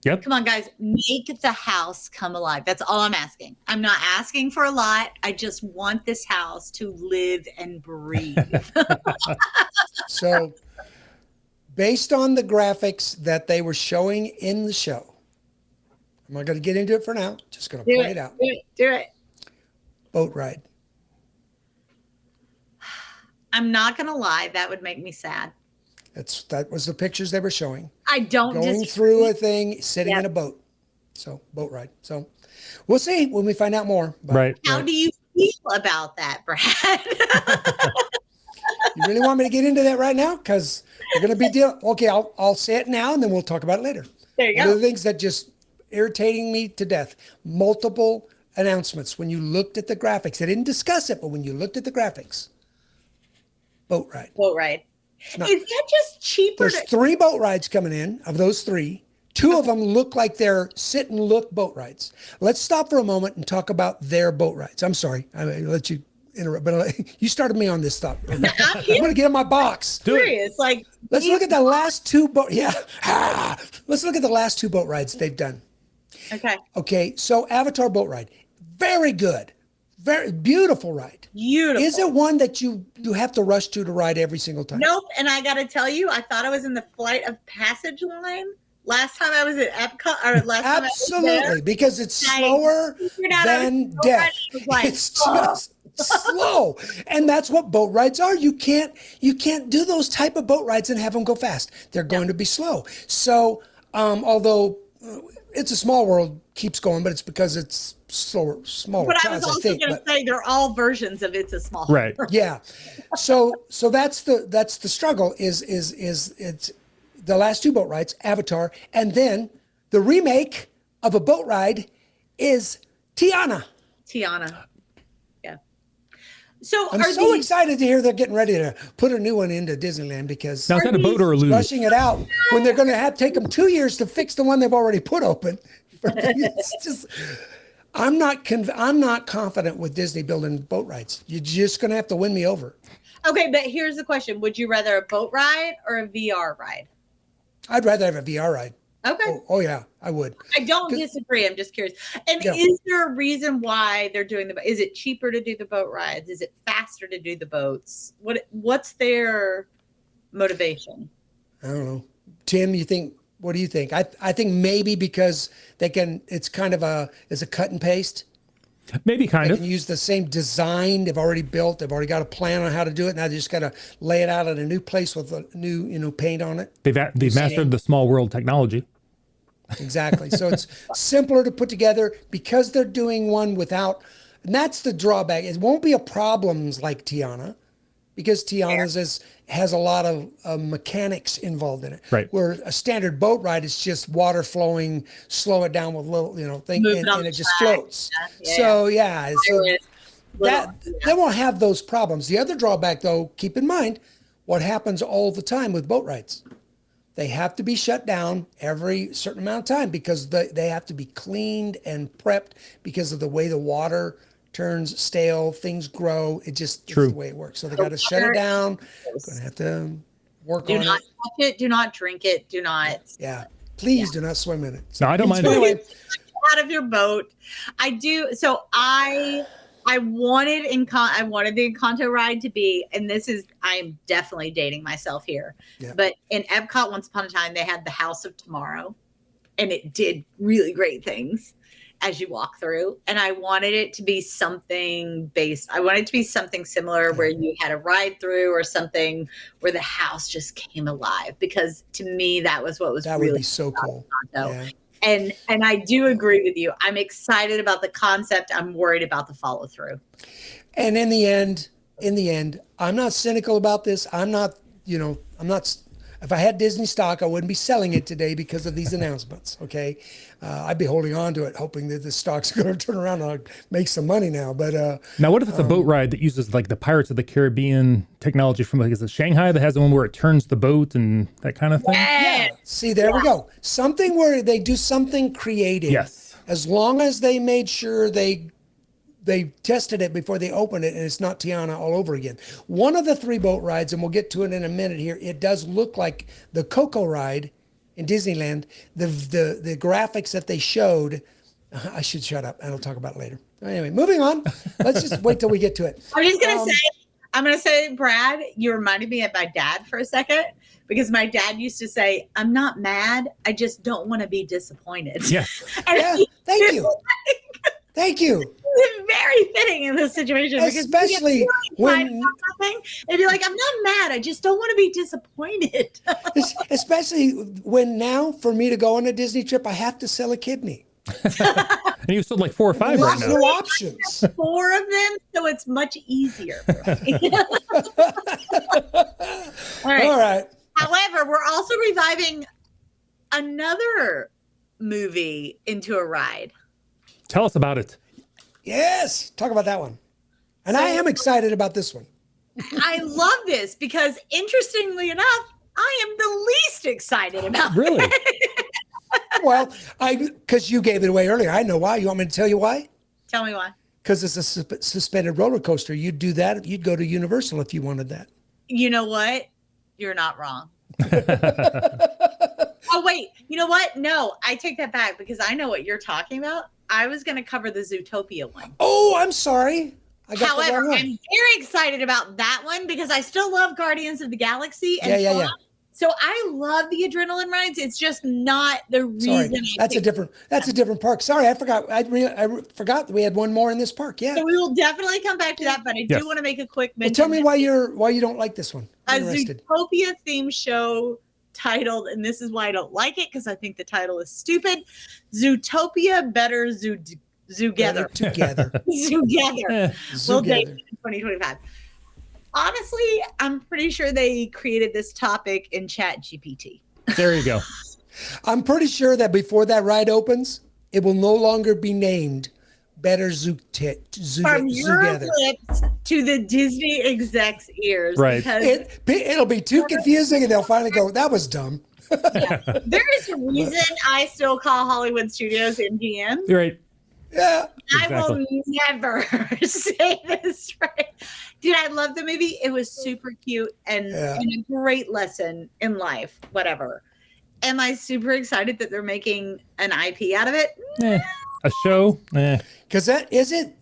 Yep.
Come on, guys, make the house come alive. That's all I'm asking. I'm not asking for a lot. I just want this house to live and breathe.
So, based on the graphics that they were showing in the show, I'm not going to get into it for now. Just going to point it out.
Do it.
Boat ride.
I'm not going to lie. That would make me sad.
That was the pictures they were showing.
I don't
Going through a thing, sitting in a boat. So boat ride. So we'll see when we find out more. But
Right.
How do you feel about that, Brad?
you really want me to get into that right now? Because we're going to be dealing. Okay, I'll say it now, and then we'll talk about it later.
There you
One
go.
of the things that just irritating me to death. Multiple announcements. When you looked at the graphics, they didn't discuss it, but when you looked at the graphics, boat ride.
Boat ride.
not-
Is that just cheaper?
There's 3 boat rides coming in. Of those 3, 2 of them look like they're sit and look boat rides. Let's stop for a moment and talk about their boat rides. I'm sorry, I let you interrupt, but you started me on this thought. I'm going to get in my box.
Serious. Like,
Let's look at the last 2 boat. Yeah, let's look at the last 2 boat rides they've done.
okay.
Okay, so Avatar boat ride, very good, very beautiful ride.
Beautiful.
Is it one that you have to rush to ride every single time?
Nope. And I got to tell you, I thought I was in the Flight of Passage line last time I was at Epcot. Or last time I was
Absolutely,
there.
because it's
I
slower
figured out I was
than
so
death.
ready. I was like,
It's just slow, and that's what boat rides are. You can't do those type of boat rides and have them go fast. They're going to be slow. So, although It's a Small World keeps going, but it's because it's smaller
But I was
cars,
also
think.
going to
But-
say they're all versions of It's a Small
Right.
World.
yeah. So that's the struggle is it's the last 2 boat rides, Avatar, and then the remake of a boat ride is Tiana.
Tiana. Yeah. So
I'm
are
so
these,
excited to hear they're getting ready to put a new one into Disneyland because
Now, is that a boat or a luge?
rushing it out when they're going to have to take them 2 years to fix the one they've already put open. It's just, I'm not confident with Disney building boat rides. You're just going to have to win me over.
okay, but here's the question. Would you rather a boat ride or a VR ride?
I'd rather have a VR ride.
Okay.
Oh yeah, I would.
I don't disagree. I'm just curious. And
Yeah.
is there a reason why they're doing is it cheaper to do the boat rides? Is it faster to do the boats? What's their motivation?
I don't know. Tim, what do you think? I think maybe because it's kind of it's a cut and paste.
Maybe kind
They
of.
can use the same design they've already built. They've already got a plan on how to do it. Now they just got to lay it out in a new place with a new, paint on it.
They've mastered the small world technology.
Exactly. So it's simpler to put together because they're doing one without, and that's the drawback. It won't be a problems like Tiana because Tiana's has a lot of mechanics involved in it.
Right.
Where a standard boat ride is just water flowing, slow it down with little, thing,
Move it
and
on
it
the
just
track.
floats.
Yeah.
So yeah. So
Little-
they won't have those problems. The other drawback, though, keep in mind what happens all the time with boat rides. They have to be shut down every certain amount of time because they have to be cleaned and prepped because of the way the water turns stale, things grow. It's
True.
the way it works. So they got to shut it down. Going to have to work
Do
on
not
it.
touch it. Do not drink it. Do not
Yeah. Please do not swim in it.
No, I don't mind.
Anyway,
out of your boat. I do. So I I wanted the Encanto ride to be, and I'm definitely dating myself here.
Yeah.
But in Epcot, once upon a time, they had the House of Tomorrow, and it did really great things as you walk through. And I wanted it to be something similar where you had a ride through or something where the house just came alive, because to me, that was what was
That
really
would be so cool.
Encanto.
Yeah.
And I do agree with you. I'm excited about the concept. I'm worried about the follow through.
And in the end, I'm not cynical about this. I'm not. If I had Disney stock, I wouldn't be selling it today because of these announcements. Okay, I'd be holding on to it, hoping that the stock's going to turn around and I'll make some money now. But
now, what if it's a boat ride that uses like the Pirates of the Caribbean technology from is it Shanghai that has the one where it turns the boat and that kind of thing?
yeah, see, there we go. Something where they do something creative.
Yes.
As long as they made sure they tested it before they opened it and it's not Tiana all over again. One of the 3 boat rides, and we'll get to it in a minute here, it does look like the Coco ride in Disneyland. The graphics that they showed, I should shut up and I'll talk about it later. Anyway, moving on. Let's just wait till we get to it.
I'm going to say, Brad, you reminded me of my dad for a second, because my dad used to say, I'm not mad, I just don't want to be disappointed.
Yes.
Yeah, thank you. Thank you.
It's very fitting in this situation,
Especially when
it'd be like, I'm not mad, I just don't want to be disappointed.
especially when now for me to go on a Disney trip, I have to sell a kidney.
And you sold like 4 or 5 right
There's
now.
no options.
4 of them, so it's much easier for me. All right. However, we're also reviving another movie into a ride.
Tell us about it.
Yes, talk about that one. And I am excited about this one.
I love this because, interestingly enough, I am the least excited about
Really?
it.
Well, because you gave it away earlier. I know why. You want me to tell you why?
Tell me why.
Because it's a suspended roller coaster. You'd do that. You'd go to Universal if you wanted that.
You know what? You're not wrong. Oh, wait. You know what? No, I take that back because I know what you're talking about. I was going to cover the Zootopia one.
Oh, I'm sorry.
However, I'm very excited about that one because I still love Guardians of the Galaxy. And
yeah.
So I love the adrenaline rides. It's just not the reason.
Sorry, that's a different park. Sorry, I forgot. I forgot that we had one more in this park. Yeah.
So we will definitely come back to that, but I do want to make a quick mention.
Well, tell me why you don't like this one.
A Zootopia theme show titled, and this is why I don't like it because I think the title is stupid. Zootopia Better Zoogether.
Together.
Together. We'll date in 2025. Honestly, I'm pretty sure they created this topic in Chat GPT.
There you go.
I'm pretty sure that before that ride opens, it will no longer be named Better
From your
Zoogether.
lips to the Disney execs' ears.
Right.
It'll be too confusing, and they'll finally go, "That was dumb."
There is a reason I still call Hollywood Studios MGM.
You're right.
Yeah.
I will never say this right. Dude, I love the movie. It was super cute and a great lesson in life, whatever. Am I super excited that they're making an IP out of it?
A show?
Because it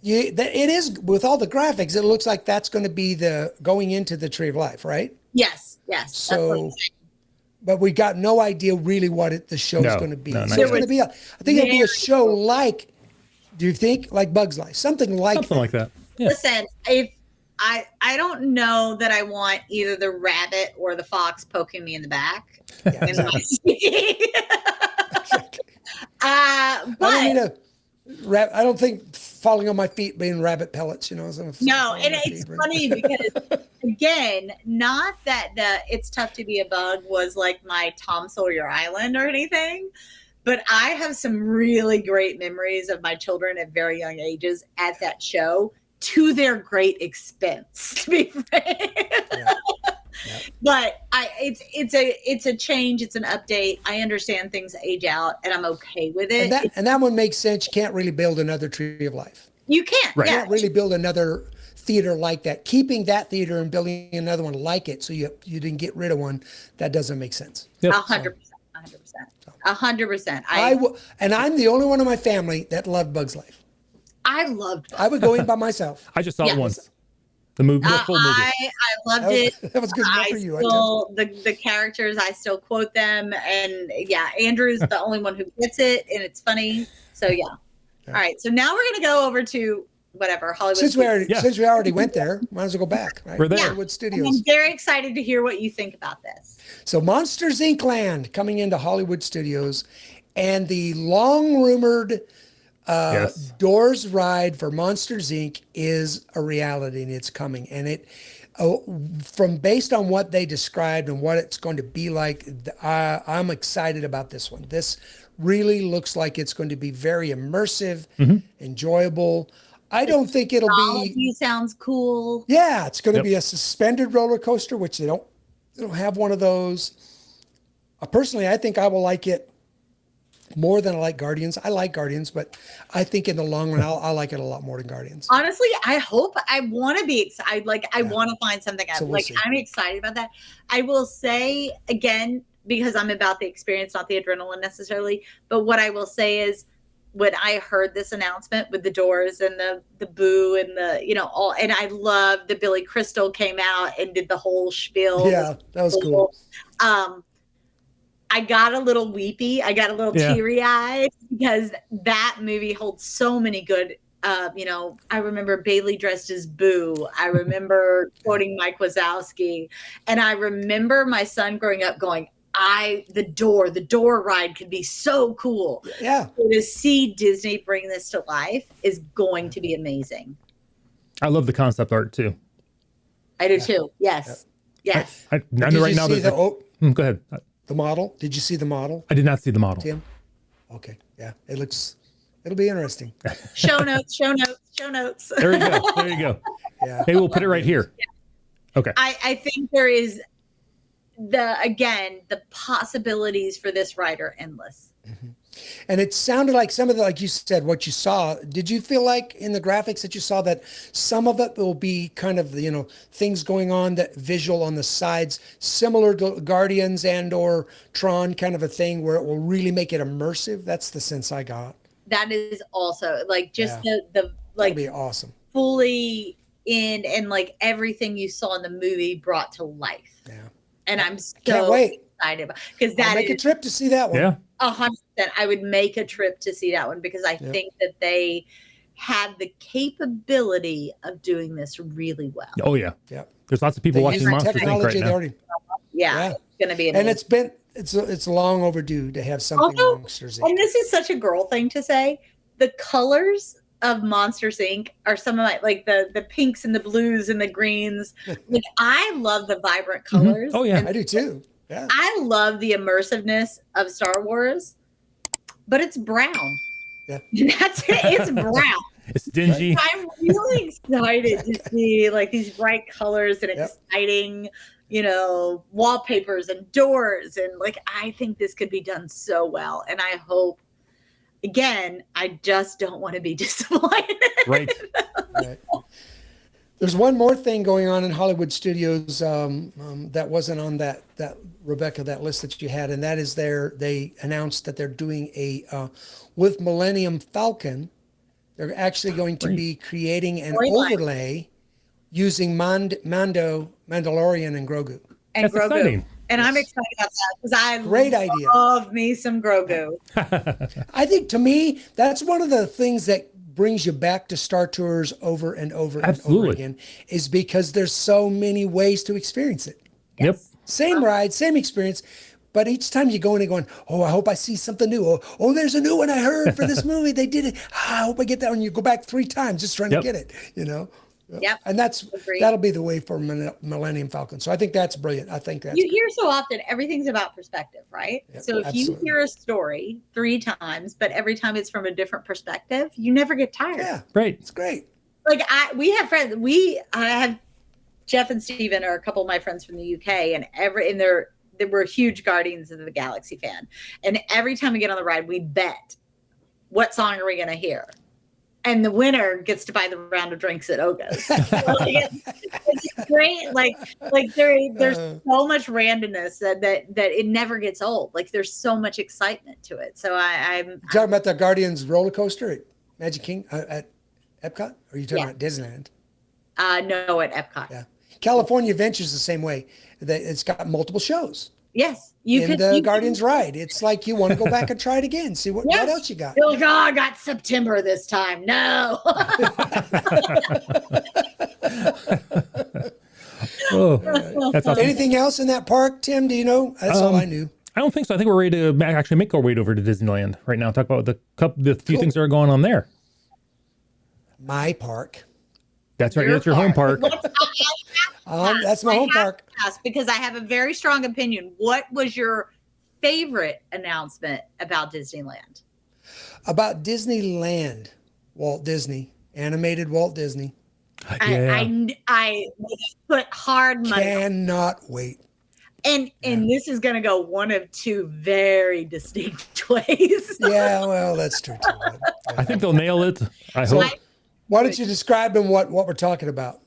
is, with all the graphics, it looks like that's going to be going into the Tree of Life, right?
Yes.
So, but we got no idea really what the show is going to be.
No,
so it's going to be, I think it'll be a show like, do you think, like Bug's Life? Something like
that. Yeah.
Listen, if I don't know that I want either the rabbit or the fox poking me in the back.
Yeah,
but
I don't think falling on my feet being rabbit pellets,
No, and it's funny because again, not that it's tough to be a bug was like my Tom Sawyer Island or anything, but I have some really great memories of my children at very young ages at that show, to their great expense, to be frank. But it's a change, it's an update. I understand things age out, and I'm okay with it.
And that one makes sense. You can't really build another Tree of Life.
You can't.
Right.
You can't really build another theater like that. Keeping that theater and building another one like it, so you didn't get rid of one, that doesn't make sense.
100%. 100%. And
I'm the only one in my family that loved Bug's Life.
I loved it.
I would go in by myself.
I just saw it
Yes.
once. The movie, the full movie.
I loved it.
That was good enough for you.
The characters, I still quote them. And yeah, Andrew's the only one who gets it, and it's funny. So yeah. All right. So now we're going to go over to whatever, Hollywood.
Since we already went there, might as well go back. Right?
We're there.
Hollywood Studios.
I'm very excited to hear what you think about this.
So Monsters Inc. Land coming into Hollywood Studios, and the long rumored Doors ride for Monsters Inc. is a reality, and it's coming. And it, from based on what they described and what it's going to be like, I'm excited about this one. This really looks like it's going to be very immersive, enjoyable. I don't think it'll be.
Sounds cool.
Yeah, it's going to be a suspended roller coaster, which they don't have one of those. Personally, I think I will like it more than I like Guardians. I like Guardians, but I think in the long run, I like it a lot more than Guardians.
Honestly, I want to be excited. I want to find something.
So we'll see.
I'm excited about that. I will say again, because I'm about the experience, not the adrenaline necessarily. But what I will say is, when I heard this announcement with the Doors and the boo and the, all, and I love that Billy Crystal came out and did the whole spiel.
Yeah, that was cool.
I got a little weepy. I got a little teary-eyed because that movie holds so many good, I remember Bailey dressed as Boo. I remember quoting Mike Wazowski. And I remember my son growing up going, the door ride could be so cool.
Yeah.
So to see Disney bring this to life is going to be amazing.
I love the concept art too.
I do too. Yes. Yes.
I know right now. Go ahead.
The model. Did you see the model?
I did not see the model.
Tim? Okay. Yeah. It'll be interesting.
Show notes.
There you go.
Yeah.
Maybe we'll put it right here.
Yeah.
Okay.
I think there is the possibilities for this ride are endless.
Mm-hmm. And it sounded like some of the, like you said, what you saw, did you feel like in the graphics that you saw that some of it will be kind of, things going on, that visual on the sides, similar to Guardians and or Tron kind of a thing where it will really make it immersive? That's the sense I got.
That is also
That'd be awesome.
Fully in, and like everything you saw in the movie brought to life.
Yeah.
And I'm
can't wait.
excited about, because that
make a trip to see that one.
Yeah.
100%. I would make a trip to see that one because I think that they have the capability of doing this really well.
Oh yeah.
Yeah.
There's lots of people watching Monsters Inc. right now.
It's going to be amazing.
And it's long overdue to have something Monsters Inc.
And this is such a girl thing to say. The colors of Monsters Inc. are some of my, like the pinks and the blues and the greens. Like, I love the vibrant colors.
Oh yeah,
I do too. Yeah.
I love the immersiveness of Star Wars, but it's brown.
Yeah.
That's it. It's brown.
It's dingy.
I'm really excited to see like these bright colors and exciting, wallpapers and doors. And like, I think this could be done so well. And I hope, again, I just don't want to be disappointed.
Right.
There's one more thing going on in Hollywood Studios that wasn't on that Rebecca, that list that you had, and that is they announced that they're doing with Millennium Falcon, they're actually going to be creating an overlay using Mandalorian and Grogu.
And
That's
Grogu.
exciting.
And I'm excited about that because I
idea.
love me some Grogu.
I think, to me, that's one of the things that brings you back to Star Tours over and over and over again, is because there's so many ways to experience it.
Yep.
Same ride, same experience, but each time you go in and going, oh, I hope I see something new. Oh, there's a new one I heard for this movie. They did it. I hope I get that one. You go back 3 times just trying to get it,
Yep.
And that'll be the way for Millennium Falcon. So I think that's brilliant. I think that's.
You hear so often everything's about perspective, right?
Yep,
so if you hear a story 3 times, but every time it's from a different perspective, you never get tired.
Yeah,
right.
It's great.
Like we have friends. I have Jeff and Steven are a couple of my friends from the UK, and they were huge Guardians of the Galaxy fan. And every time we get on the ride, we bet what song are we going to hear. And the winner gets to buy the round of drinks at Oga's. It's great. Like there's so much randomness that it never gets old. Like there's so much excitement to it. So I'm
talking about the Guardians roller coaster at Magic King. Epcot? Or are you talking
Yeah.
about Disneyland?
No, at Epcot.
Yeah. California Adventure's the same way. It's got multiple shows
Yes,
in the Guardians ride. It's like you want to go back and try it again. See what else you got.
You're like, oh, I got September this time. No.
Oh, that's awesome.
Anything else in that park, Tim? Do you know? That's all I knew.
I don't think so. I think we're ready to actually make our way over to Disneyland right now. Talk about the few things that are going on there.
My park.
That's right. That's your home park.
That's my home park.
Because I have a very strong opinion. What was your favorite announcement about Disneyland?
About Disneyland, Walt Disney, animated Walt Disney.
Yeah.
I put hard money.
Cannot wait.
And this is going to go one of two very distinct ways.
Yeah, well, that's true too. Yeah.
I think they'll nail it. I hope.
Why don't you describe them what we're talking about?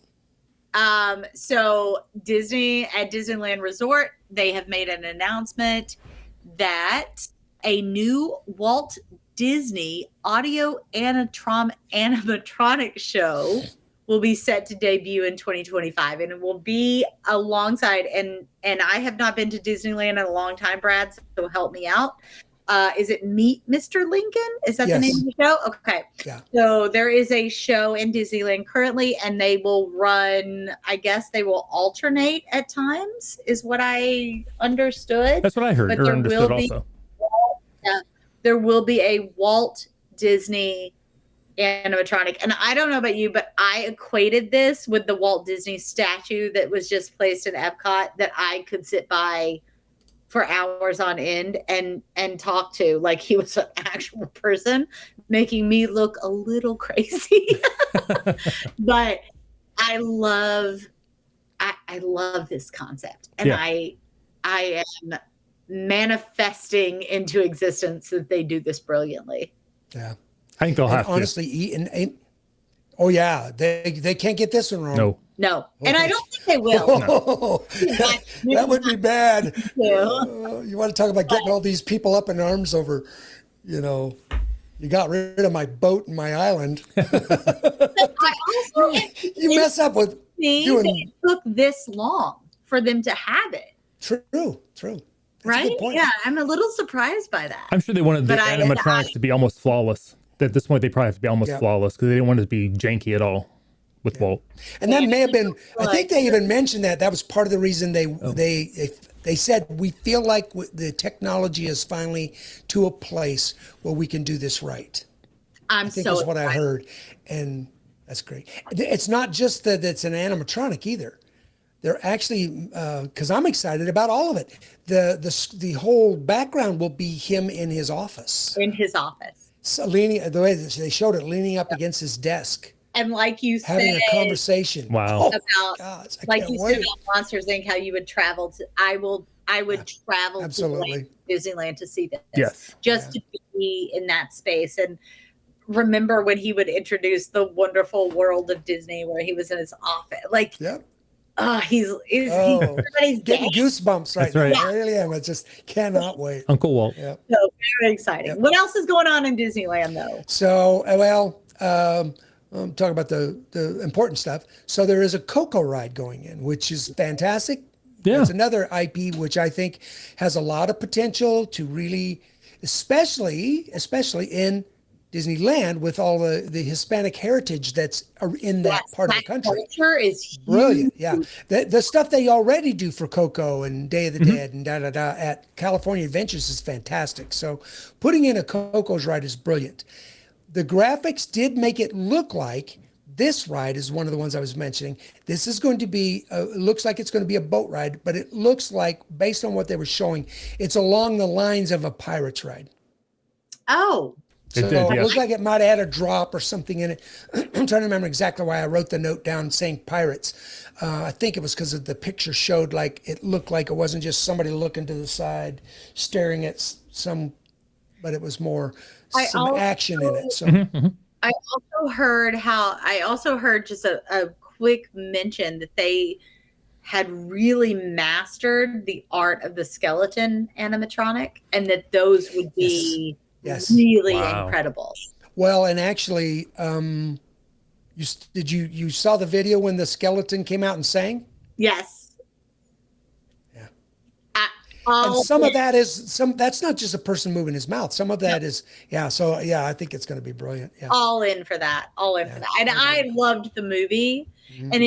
So Disney at Disneyland Resort, they have made an announcement that a new Walt Disney audio animatronic show will be set to debut in 2025, and it will be alongside, and I have not been to Disneyland in a long time, Brad, so help me out. Is it Meet Mr. Lincoln? Is that the name of the show? Okay.
Yeah.
So there is a show in Disneyland currently, and they will run, I guess they will alternate at times, is what I understood.
That's what I heard or understood also.
There will be a Walt Disney animatronic. And I don't know about you, but I equated this with the Walt Disney statue that was just placed in Epcot that I could sit by for hours on end and talk to like he was an actual person, making me look a little crazy. But I love this concept, and I am manifesting into existence that they do this brilliantly.
Yeah,
I think they'll have to.
Honestly, oh yeah, they can't get this one wrong.
No, and I don't think they will.
Oh, that would be bad. You want to talk about getting all these people up in arms over, you got rid of my boat and my island. You mess up with doing.
It took this long for them to have it.
True. That's
right? Yeah, I'm a little surprised by that.
I'm sure they wanted the animatronics to be almost flawless. At this point, they probably have to be almost flawless because they didn't want it to be janky at all with Walt. And
that may have been. I think they even mentioned that was part of the reason they said we feel like the technology is finally to a place where we can do this right. I think is what I heard, and that's great. It's not just that it's an animatronic either. They're actually, because I'm excited about all of it. The whole background will be him in his office. So leaning, the way they showed it, leaning up against his desk.
And like you said,
having a conversation.
Wow.
About, like you said about Monsters Inc., how you would travel to, I would travel to Disneyland to see this.
Yes.
Just to be in that space. And remember when he would introduce the wonderful world of Disney where he was in his office. Like, he's
getting goosebumps right now.
Yeah.
I really am. I just cannot wait.
Uncle Walt.
Yep.
So very exciting. What else is going on in Disneyland though?
So, talk about the important stuff. So there is a Coco ride going in, which is fantastic.
Yeah.
It's another IP which I think has a lot of potential to really, especially in Disneyland with all the Hispanic heritage that's in that part of the country.
Culture is
brilliant. Yeah. The stuff they already do for Coco and Day of the Dead and at California Adventures is fantastic. So putting in a Coco's ride is brilliant. The graphics did make it look like this ride is one of the ones I was mentioning. This is going to be, looks like it's going to be a boat ride, but it looks like, based on what they were showing, it's along the lines of a Pirates ride.
Oh.
So it looks like it might have had a drop or something in it. I'm trying to remember exactly why I wrote the note down saying Pirates. I think it was because the picture showed like it looked like it wasn't just somebody looking to the side, staring at but it was more some action in it. So
I also heard just a quick mention that they had really mastered the art of the skeleton animatronic, and that those would be really incredible.
Well, and actually, You saw the video when the skeleton came out and sang?
Yes.
Yeah.
And
some of that that's not just a person moving his mouth. Some of that is, So yeah, I think it's going to be brilliant. Yeah.
All in for that. And I loved the movie. Mm-hmm. And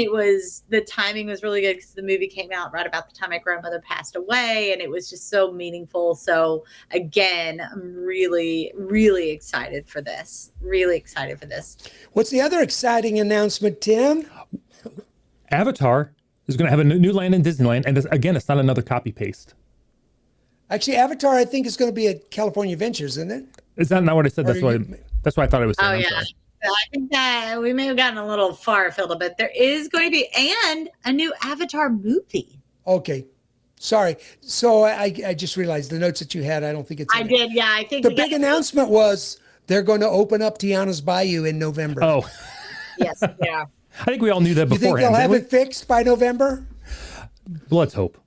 the timing was really good because the movie came out right about the time my grandmother passed away, and it was just so meaningful. So again, I'm really, really excited for this. Really excited for this.
What's the other exciting announcement, Tim?
Avatar is going to have a new land in Disneyland, and again, it's not another copy paste.
Actually, Avatar, I think, is going to be at California Adventures, isn't it?
Is that not what I said? That's why I thought I was saying.
Oh, yeah. I think that we may have gotten a little far afield, but there is going to be a new Avatar movie.
Okay. Sorry. So I just realized the notes that you had, I don't think it's.
I did. Yeah. I think
the big announcement was they're going to open up Tiana's Bayou in November.
Oh.
Yes. Yeah.
I think we all knew that beforehand.
You think they'll have it fixed by November?
Let's hope.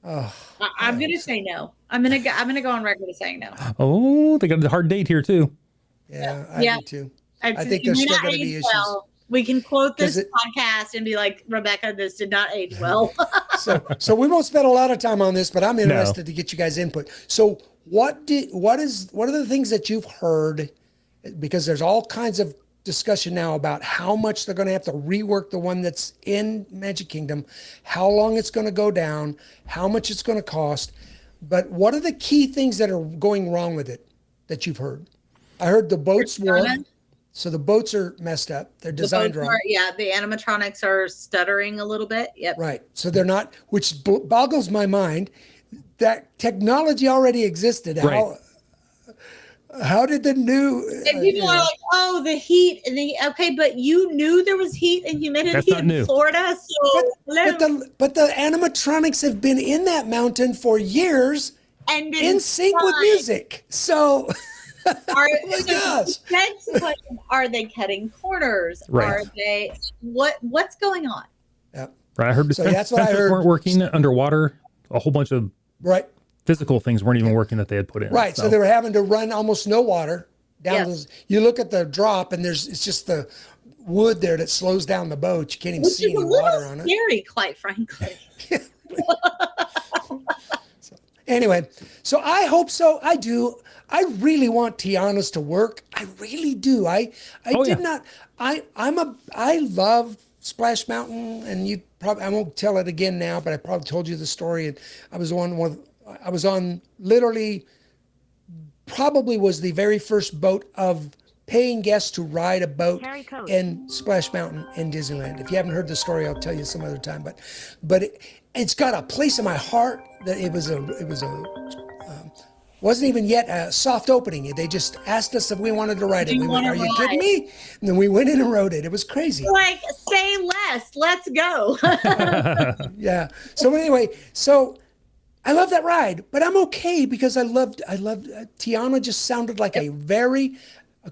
Oh,
I'm going to say no. I'm going to go on record as saying no.
Oh, they got a hard date here too.
Yeah, I do too. I think there's still going to be issues.
Well. We can quote this podcast and be like, Rebecca, this did not age well.
so we won't spend a lot of time on this, but I'm interested to get you guys' input. So what are the things that you've heard? Because there's all kinds of discussion now about how much they're going to have to rework the one that's in Magic Kingdom, how long it's going to go down, how much it's going to cost. But what are the key things that are going wrong with it that you've heard? I heard the boats warped. So the boats are messed up. They're designed wrong.
The animatronics are stuttering a little bit. Yep.
Right. So they're not, which boggles my mind. That technology already existed.
Right.
How did the new?
And people are like, "Oh, the heat and but you knew there was heat and humidity in Florida." So,
but the animatronics have been in that mountain for years and in sync with music. So.
Are they cutting corners?
Right.
Are they what's going on?
Yeah.
Right. I heard
that's what I heard.
Weren't working underwater. A whole bunch of physical things weren't even working that they had put in.
Right. So they were having to run almost no water down those. You look at the drop and it's just the wood there that slows down the boat. You can't even see any water on it.
Scary, quite frankly.
Anyway, so I hope so. I do. I really want Tiana's to work. I really do. I love Splash Mountain, and I won't tell it again now, but I probably told you the story. And I was on literally probably was the very first boat of paying guests to ride a boat in Splash Mountain in Disneyland. If you haven't heard the story, I'll tell you some other time. But it's got a place in my heart that it wasn't even yet a soft opening. They just asked us if we wanted to ride it. We went, "Are you kidding me?" And then we went in and rode it. It was crazy.
Like, say less. Let's go.
Yeah. So anyway, I love that ride, but I'm okay because I loved Tiana. Just sounded like a very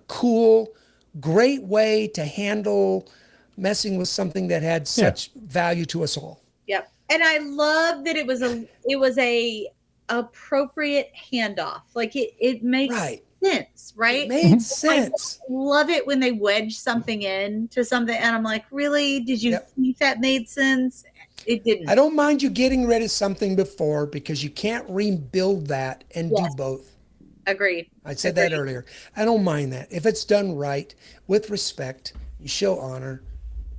cool, great way to handle messing with something that had such value to us all.
Yep. And I love that it was a appropriate handoff. Like it makes sense, right?
It made sense.
I love it when they wedge something in to something, and I'm like, really? Did you think that made sense? It didn't.
I don't mind you getting rid of something before because you can't rebuild that and do both.
Agreed.
I said that earlier. I don't mind that. If it's done right, with respect, you show honor.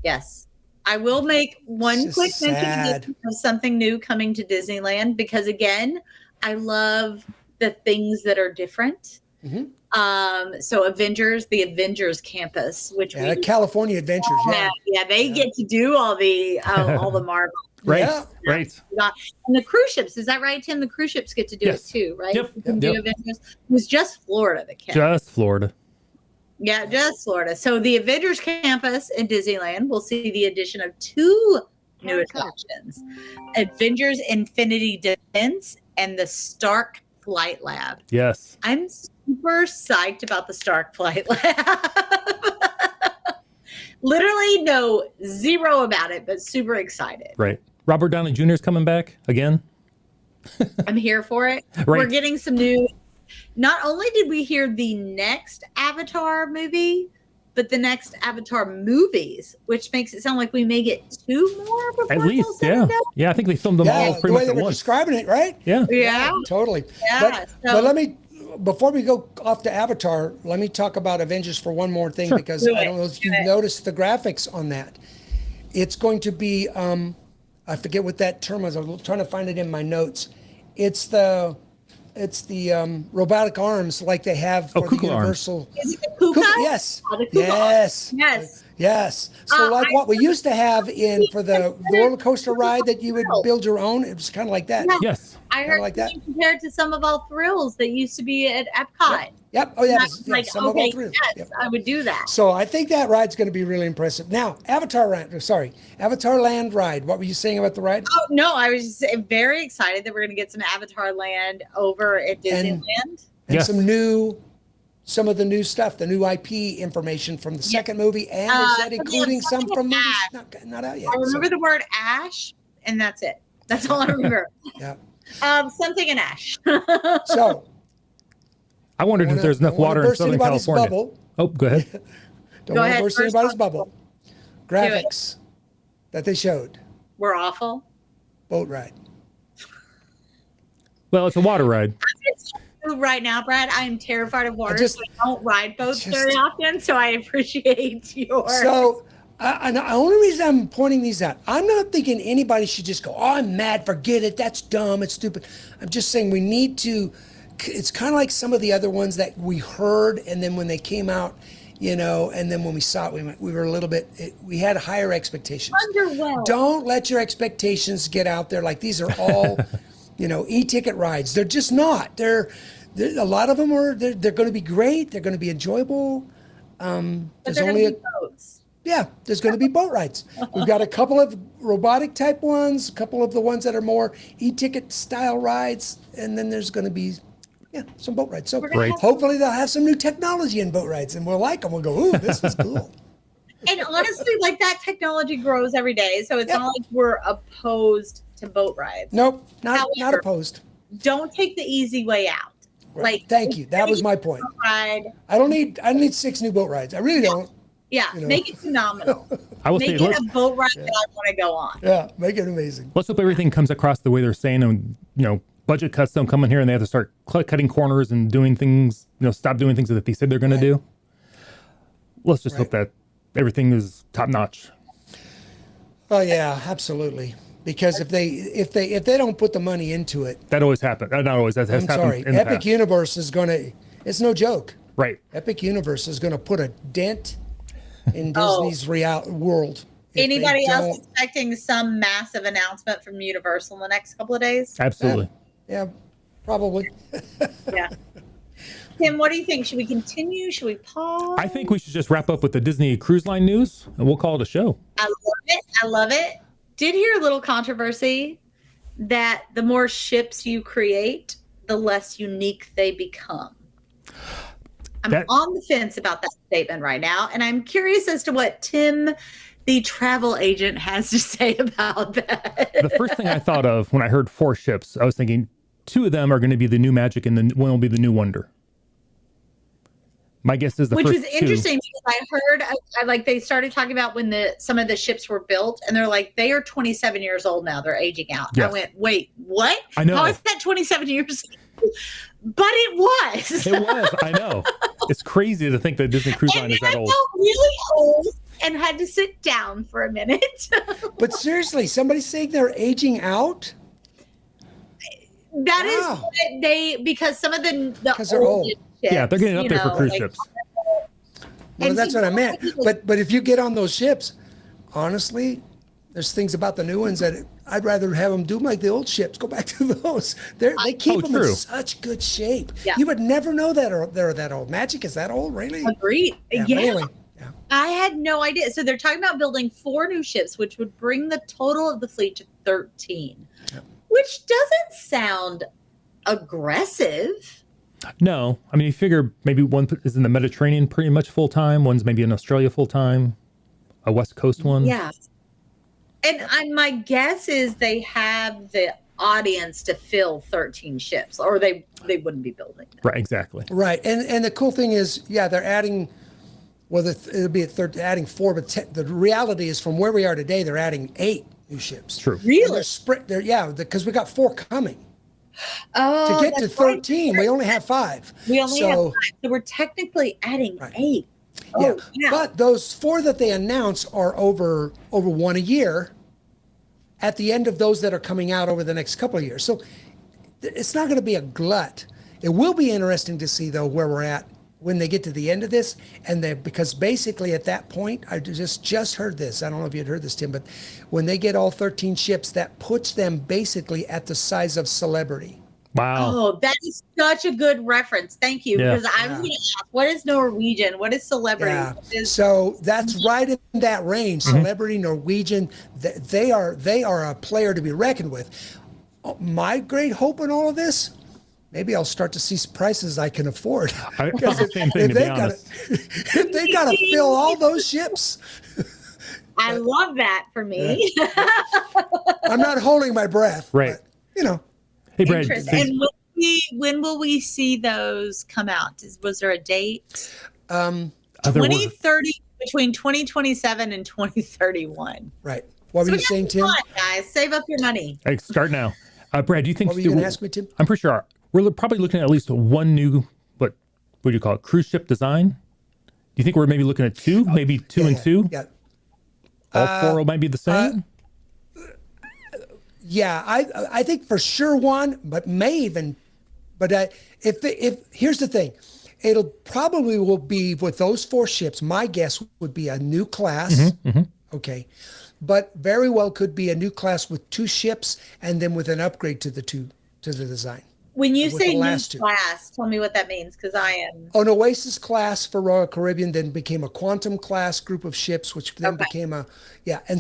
Yes. I will make one quick mention of something new coming to Disneyland because, again, I love the things that are different. Mm-hmm. So the Avengers campus, which
the California Adventures,
they get to do all the Marvel.
Right.
And the cruise ships, is that right, Tim? The cruise ships get to do it too, right?
Yep.
Avengers. It was just Florida that kept.
Just Florida.
Yeah, just Florida. So the Avengers campus in Disneyland will see the addition of 2 new attractions: Avengers Infinity Defense and the Stark Flight Lab.
Yes.
I'm super psyched about the Stark Flight Lab. Literally know zero about it, but super excited.
Right. Robert Downey Jr. is coming back again.
I'm here for it. Right. We're getting some new. Not only did we hear the next Avatar movie, but the next Avatar movies, which makes it sound like we may get 2 more before
At
it's all
least,
said and
yeah.
done.
Yeah, I think they filmed them all
the
pretty
way
much
they
at
were
once.
describing it, right?
Yeah.
Yeah.
Totally.
Yeah,
But let me, before we go off to Avatar, let me talk about Avengers for one more thing,
Sure.
because
Do
I
it.
don't know if
Do
you
it.
noticed the graphics on that. It's going to be, I forget what that term was. I was trying to find it in my notes. It's the robotic arms like they have for the
Kuka arms.
Universal.
Is it the Kuka?
Yes.
Oh, the Kuka.
Yes.
Yes.
Yes. So like what we used to have for the roller coaster ride that you would
Thrills.
build your own, it was kind of like that.
Yeah.
Yes.
I heard
like
like
that.
compared to some of all thrills that used to be at Epcot.
Yep. Oh yeah.
And I was like,
some of all
okay,
three.
yes,
Yep.
I would do that.
So I think that ride's going to be really impressive. Now, Avatar Land ride. What were you saying about the ride?
Oh no, I was just very excited that we're going to get some Avatar Land over at Disneyland.
And
Yes.
some of the new stuff, the new IP information from the second movie, and they said
something
including some
with
from movies
Ash.
not out yet.
I remember
so,
the word ash, and that's it. That's all I remember.
yeah.
Something in ash.
So
I wondered if there's enough water in
burst
Southern
anybody's
California.
bubble.
Oh, go ahead.
Don't
Go
want to
ahead,
burst
burst
anybody's
my
bubble. Graphics that they showed.
We're awful.
Boat ride.
Well, it's a water ride.
Right now, Brad, I am terrified of water,
just-
so I don't ride boats
just-
very often. So I appreciate your.
So, and the only reason I'm pointing these out, I'm not thinking anybody should just go, "Oh, I'm mad, forget it, that's dumb, it's stupid." I'm just saying we need to. It's kind of like some of the other ones that we heard, and then when they came out, and then when we saw it, we were a little bit. We had higher expectations.
Underwhelmed.
Don't let your expectations get out there like these are all, e-ticket rides. They're just not. They're a lot of them are. They're going to be great. They're going to be enjoyable.
But
There's
they're
only
gonna be boats.
yeah, there's going to be boat rides. We've got a couple of robotic type ones, a couple of the ones that are more e-ticket style rides, and then there's going to be, some boat rides. So
Great.
hopefully they'll have some new technology in boat rides, and we'll like them. We'll go, ooh, this is cool.
And honestly, like that technology grows every day, so it's
Yep.
not like we're opposed to boat rides.
Nope, not
However,
opposed.
Don't take the easy way out.
Right.
Like,
Thank you. That was my point.
ride.
I don't need 6 new boat rides. I really don't.
Yeah, make it phenomenal.
I will
Make
say,
it a boat ride that I want to go on.
Yeah, make it amazing.
let's hope everything comes across the way they're saying, and budget cuts don't come in here, and they have to start cutting corners and doing things, stop doing things that they said they're going to do. Let's just hope that everything is top notch.
Oh yeah, absolutely. Because if they don't put the money into it,
That always happens. Not always. That has
I'm
happened
sorry.
in the
Epic
past.
Universe is going to. It's no joke.
Right.
Epic Universe is going to put a dent in
Oh.
Disney's world. if they
Anybody else
don't-
expecting some massive announcement from Universal in the next couple of days?
Absolutely.
Yeah, probably.
Yeah. Tim, what do you think? Should we continue? Should we pause?
I think we should just wrap up with the Disney Cruise Line news, and we'll call it a show.
I love it. I love it. Did hear a little controversy that the more ships you create, the less unique they become. I'm on the fence about that statement right now, and I'm curious as to what Tim, the travel agent, has to say about that.
The first thing I thought of when I heard 4 ships, I was thinking 2 of them are going to be the new Magic, and one will be the new Wonder. My guess is the
Which
first
was
2.
interesting because I heard, I like they started talking about when some of the ships were built, and they're like, they are 27 years old now. They're aging out.
Yes.
I went, wait, what?
I know.
How is that 27 years? But it was.
It was. I know. It's crazy to think that Disney Cruise Line
And
is
then
that
I
old.
felt really old and had to sit down for a minute.
But seriously, somebody's saying they're aging out?
That is
Wow.
what because some of the
Because they're old.
ships,
Yeah, they're getting up there for cruise
like,
ships.
Well,
And
that's
see,
what I meant. But if you get on those ships, honestly, there's things about the new ones that I'd rather have them do like the old ships. Go back to those. They keep them
true.
in such good shape.
Yeah.
You would never know that they're that old. Magic is that old, really?
Agreed.
Yeah,
Yeah.
really. Yeah.
I had no idea. So they're talking about building 4 new ships, which would bring the total of the fleet to 13, which doesn't sound aggressive.
No, I mean, you figure maybe one is in the Mediterranean pretty much full time. One's maybe in Australia full time. A West Coast one.
Yeah. And my guess is they have the audience to fill 13 ships, or they wouldn't be building them.
Right. Exactly.
Right. And the cool thing is, yeah, they're adding Well, it'll be adding 4, but the reality is from where we are today, they're adding 8 new ships.
True.
Really?
Because we got 4 coming.
Oh,
To get to 13, we only have 5.
We only have 5. So we're technically adding 8.
Yeah.
Yeah.
But those 4 that they announce are over 1 a year at the end of those that are coming out over the next couple of years. So it's not going to be a glut. It will be interesting to see, though, where we're at when they get to the end of this. Because basically at that point, I just heard this. I don't know if you'd heard this, Tim, but when they get all 13 ships, that puts them basically at the size of Celebrity.
Wow.
Oh, that is such a good reference. Thank you.
Yeah.
Because I was going to ask, what is Norwegian? What is Celebrity?
Yeah. So that's right in that range. Celebrity, Norwegian, they are a player to be reckoned with. My great hope in all of this, maybe I'll start to see prices I can afford.
Because if
they got to fill all those ships.
I love that for me.
I'm not holding my breath.
Right.
But,
Hey, Brad.
And when will we see those come out? Was there a date? 2030, between 2027 and 2031.
Right. What were you saying, Tim?
Guys, save up your money.
Hey, start now. Brad, do you think...
What were you going to ask me, Tim?
I'm pretty sure we're probably looking at least one new, what do you call it, cruise ship design? Do you think we're maybe looking at 2? Maybe 2 and 2?
Yeah.
All 4 might be the same?
Yeah, I think for sure 1, but may even, but if here's the thing, it'll probably will be with those 4 ships. My guess would be a new class, okay, but very well could be a new class with 2 ships and then with an upgrade to the design.
When you say new class, tell me what that means, because I am...
An Oasis class for Royal Caribbean then became a Quantum class group of ships, which then became and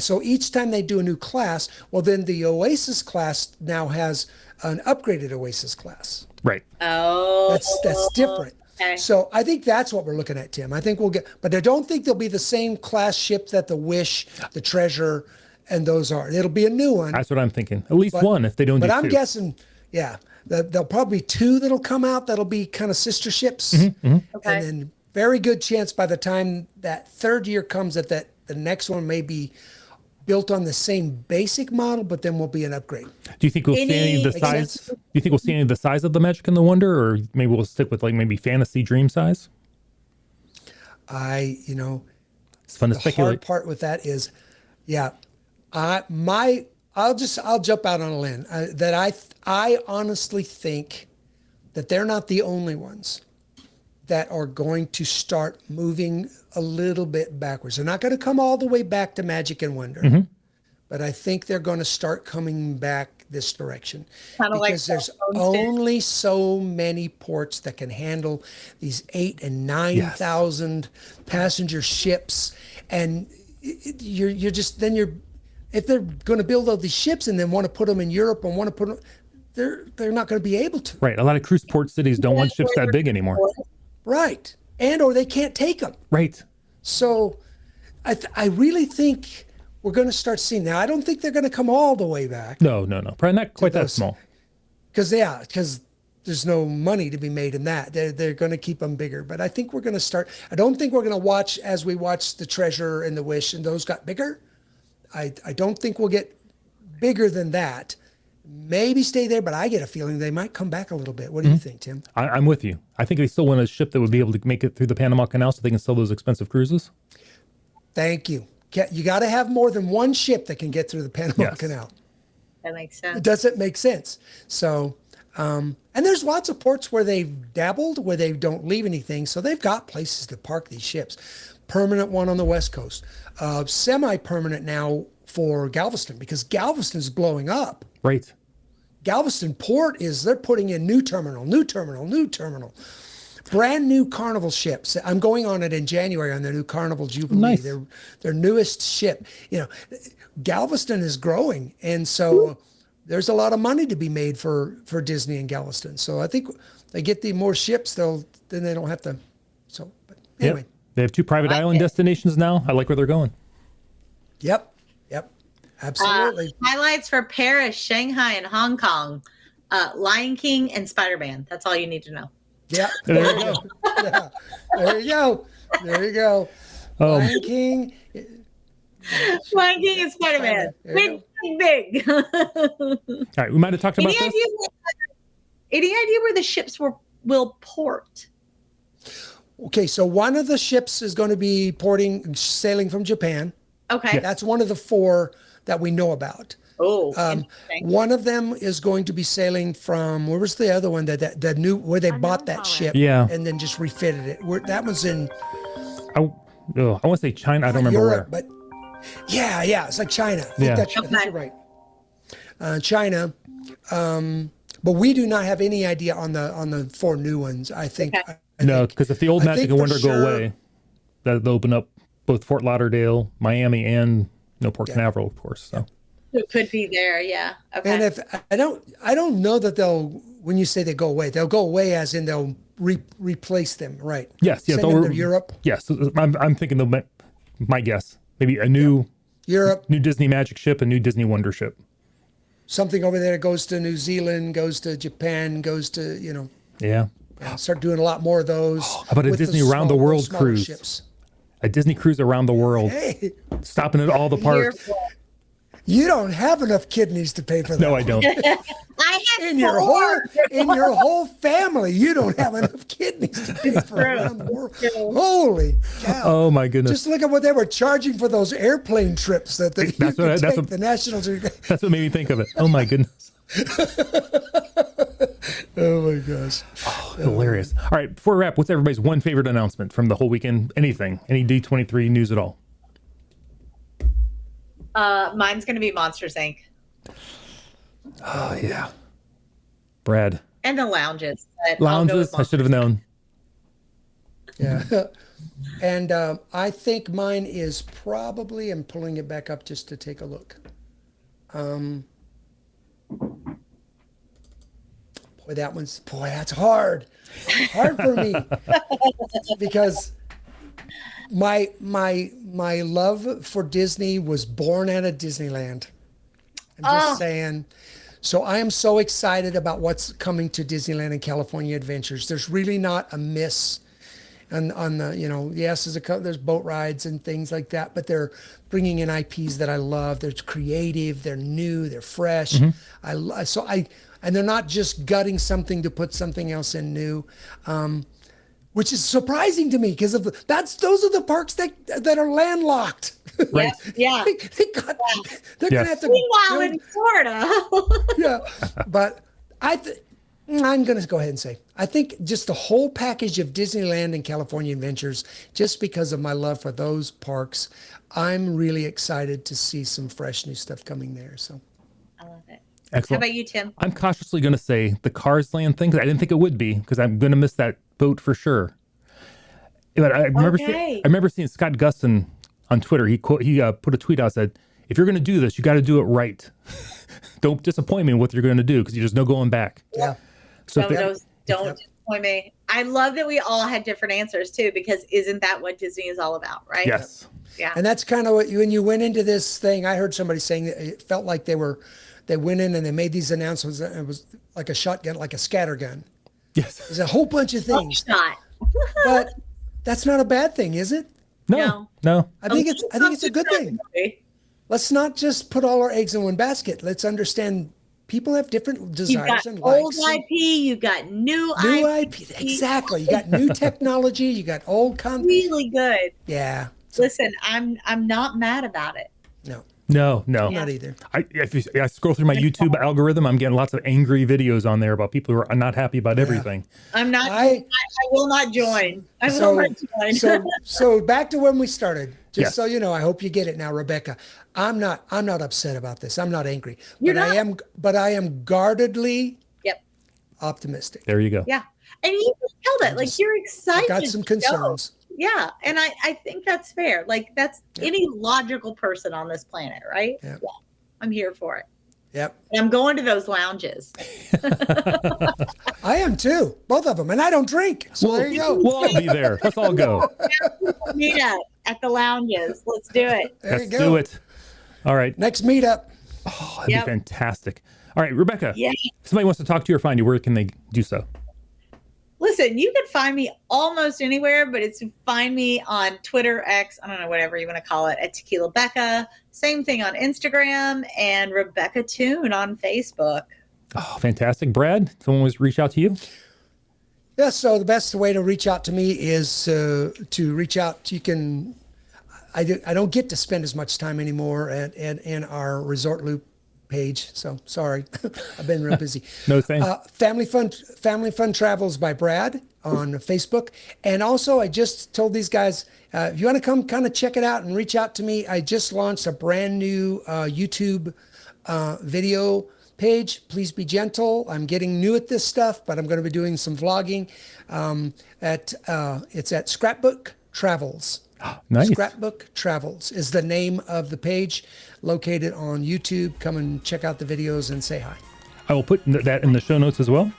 so each time they do a new class, well, then the Oasis class now has an upgraded Oasis class.
Right.
Oh.
That's different. Okay. So I think that's what we're looking at, Tim. I think we'll get, but I don't think they'll be the same class ship that the Wish, the Treasure, and those are. It'll be a new one.
That's what I'm thinking. At least 1 if they don't do 2.
But I'm guessing, there'll probably 2 that'll come out that'll be kind of sister ships.
Okay.
And then very good chance by the time that 3rd year comes that the next one may be built on the same basic model, but then will be an upgrade.
Do you think we'll see any of the size? Do you think we'll see any of the size of the Magic and the Wonder, or maybe we'll stick with maybe Fantasy Dream size?
It's
fun to speculate.
The hard part with that is, I'll jump out on a limb that I honestly think that they're not the only ones that are going to start moving a little bit backwards. They're not going to come all the way back to Magic and Wonder, but I think they're going to start coming back this direction because there's only so many ports that can handle these 8,000 and 9,000 passenger ships, and if they're going to build all these ships and then want to put them in Europe and want to put them, they're not going to be able to.
Right. A lot of cruise port cities don't want ships that big anymore.
Right. Or they can't take them.
Right. So
I really think we're going to start seeing. Now, I don't think they're going to come all the way back.
No. Probably not quite that small.
Because there's no money to be made in that. They're going to keep them bigger. But I think we're going to start. I don't think we're going to watch as we watch the Treasure and the Wish, and those got bigger. I don't think we'll get bigger than that. Maybe stay there, but I get a feeling they might come back a little bit. What do you think, Tim?
I'm with you. I think they still want a ship that would be able to make it through the Panama Canal so they can sell those expensive cruises.
Thank you. You got to have more than one ship that can get through the Panama Canal.
That makes sense.
Does it make sense? So, and there's lots of ports where they've dabbled, where they don't leave anything. So they've got places to park these ships. Permanent one on the West Coast. Semi-permanent now for Galveston, because Galveston is blowing up.
Right.
Galveston Port they're putting in new terminal. Brand new Carnival ships. I'm going on it in January on their new Carnival Jubilee.
Nice.
Their newest ship. Galveston is growing, and so there's a lot of money to be made for Disney and Galveston. So I think they get the more ships, then they don't have to. So, but anyway.
Yep. They have 2 private island destinations now. I like where they're going.
Yep. Absolutely.
Highlights for Paris, Shanghai, and Hong Kong. Lion King and Spider-Man. That's all you need to know.
Yeah. There you go. There you go.
Oh.
Lion King.
Lion King and Spider-Man.
There you
Big.
All right, we might have talked about
Any
this.
idea where the ships will port?
Okay, so one of the ships is going to be sailing from Japan.
Okay.
That's one of the 4 that we know about.
Oh, interesting.
One of them is going to be sailing from, where was the other one that new where they bought that ship
Yeah.
and then just refitted it. That one's in
I want to say China. I don't remember
Europe,
where.
but yeah, it's like China. I think I think you're right. China, but we do not have any idea on the 4 new ones. I think.
Okay.
No, because if the old
I
Magic
think
and
for
Wonder
sure-
go away, that'll open up both Fort Lauderdale, Miami, and Port Canaveral, of course. So
It could be there, yeah. Okay.
And if I don't know that when you say they go away as in they'll replace them, right?
yes,
Send them to Europe.
Yes, I'm thinking my guess, maybe a new
Europe,
new Disney Magic ship, a new Disney Wonder ship.
something over there goes to New Zealand, goes to Japan, goes to
Yeah.
start doing a lot more of those.
How about a
with the
Disney Around the World
smaller
cruise?
ships.
A Disney cruise around the world,
Hey,
stopping at all the parks.
you don't have enough kidneys to pay for that.
No, I don't.
I have
In your
4.
whole family, you don't have enough kidneys to pay for around the world. Holy cow!
Oh my goodness.
Just look at what they were charging for those airplane trips that the National Geographic.
That's what made me think of it. Oh my goodness.
Oh my gosh!
Hilarious. All right, before we wrap, what's everybody's one favorite announcement from the whole weekend? Anything? Any D23 news at all?
Mine's going to be Monsters, Inc.
Oh yeah. Brad.
And the lounges. But I'll go with
Lounges. I should have known.
Yeah, and I think mine is probably. I'm pulling it back up just to take a look. Boy, that's hard. Hard for me because my love for Disney was born out of Disneyland. I'm just saying. So I am so excited about what's coming to Disneyland and California Adventures. There's really not a miss on the, yes, there's boat rides and things like that, but they're bringing in IPs that I love. They're creative, they're new, they're fresh. And they're not just gutting something to put something else in new, which is surprising to me because those are the parks that are landlocked.
Right.
Yeah.
They're gonna have to.
Meanwhile, in Florida.
Yeah, but I'm going to go ahead and say, I think just the whole package of Disneyland and California Adventures, just because of my love for those parks, I'm really excited to see some fresh new stuff coming there. So,
I love it.
Excellent.
How about you, Tim?
I'm cautiously going to say the Cars Land thing, 'cause I didn't think it would be, because I'm going to miss that boat for sure. But I remember seeing Scott Gustin on Twitter. He put a tweet out, said, if you're going to do this, you got to do it right. Don't disappoint me with what you're going to do, because there's no going back.
yeah.
So
Don't disappoint me. I love that we all had different answers too, because isn't that what Disney is all about, right?
yes.
Yeah.
And that's kind of what when you went into this thing, I heard somebody saying that it felt like they went in and they made these announcements. And it was like a shotgun, like a scatter gun.
Yes.
There's a whole bunch of things,
Shot.
but that's not a bad thing, is it?
No.
I think it's a good thing. Let's not just put all our eggs in one basket. Let's understand people have different
You've
desires
got
and
old
likes.
IP, you got new
IP. Exactly. You got new technology, you got old content.
Really good.
Yeah.
Listen, I'm not mad about it.
No,
No.
not either.
I scroll through my YouTube algorithm, I'm getting lots of angry videos on there about people who are not happy about everything.
I'm not. I will not join. I will not join.
So back to when we started. Just
Yes.
so you know, I hope you get it now, Rebecca. I'm not upset about this. I'm not angry.
You're
but
not.
I am guardedly
Yep.
optimistic.
There you go.
Yeah. And you just tell it. Like you're excited.
I've got some
to go.
concerns.
Yeah. And I think that's fair. Like that's any logical person on this planet, right?
Yeah.
I'm here for it.
Yep.
And I'm going to those lounges.
I am too. Both of them. And I don't drink. So there you go.
We'll all be there. Let's all go.
Meet up at the lounges. Let's do it.
There
Let's
you go.
do it. All right.
Next meetup.
Oh, that'd
Yep.
be fantastic. All right, Rebecca.
Yeah.
If somebody wants to talk to you or find you, where can they do so?
listen, you can find me almost anywhere, but it's find me on Twitter, X, I don't know, whatever you want to call it, at Tequila Becca. Same thing on Instagram, and Rebecca Toon on Facebook.
Oh, fantastic. Brad, someone was reach out to you?
Yeah, so the best way to reach out to me is to reach out. You can, I don't get to spend as much time anymore in our Resort Loop page. So sorry, I've been real busy.
No thanks.
Family Fun Travels by Brad on Facebook. And also I just told these guys, if you want to come kind of check it out and reach out to me, I just launched a brand new YouTube video page. Please be gentle. I'm getting new at this stuff, but I'm going to be doing some vlogging. It's at Scrapbook Travels.
Nice.
Scrapbook Travels is the name of the page, located on YouTube. Come and check out the videos and say hi.
I will put that in the show notes as well.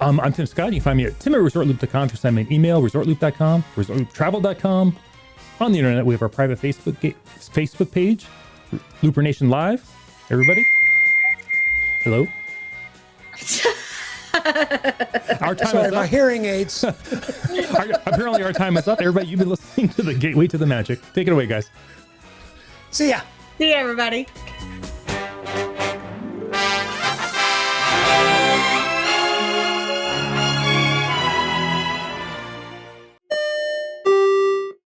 I'm Tim Scott. You can find me at tim@ResortLoop.com. Just send me an email, ResortLoop.com, ResortLoopTravel.com. On the internet, we have our private Facebook page, Looper Nation Live. Everybody. Hello. Our time
Sorry,
is
my
up.
hearing aids.
Apparently, our time is up. Everybody, you've been listening to the Gateway to the Magic. Take it away, guys.
See ya.
See you, everybody.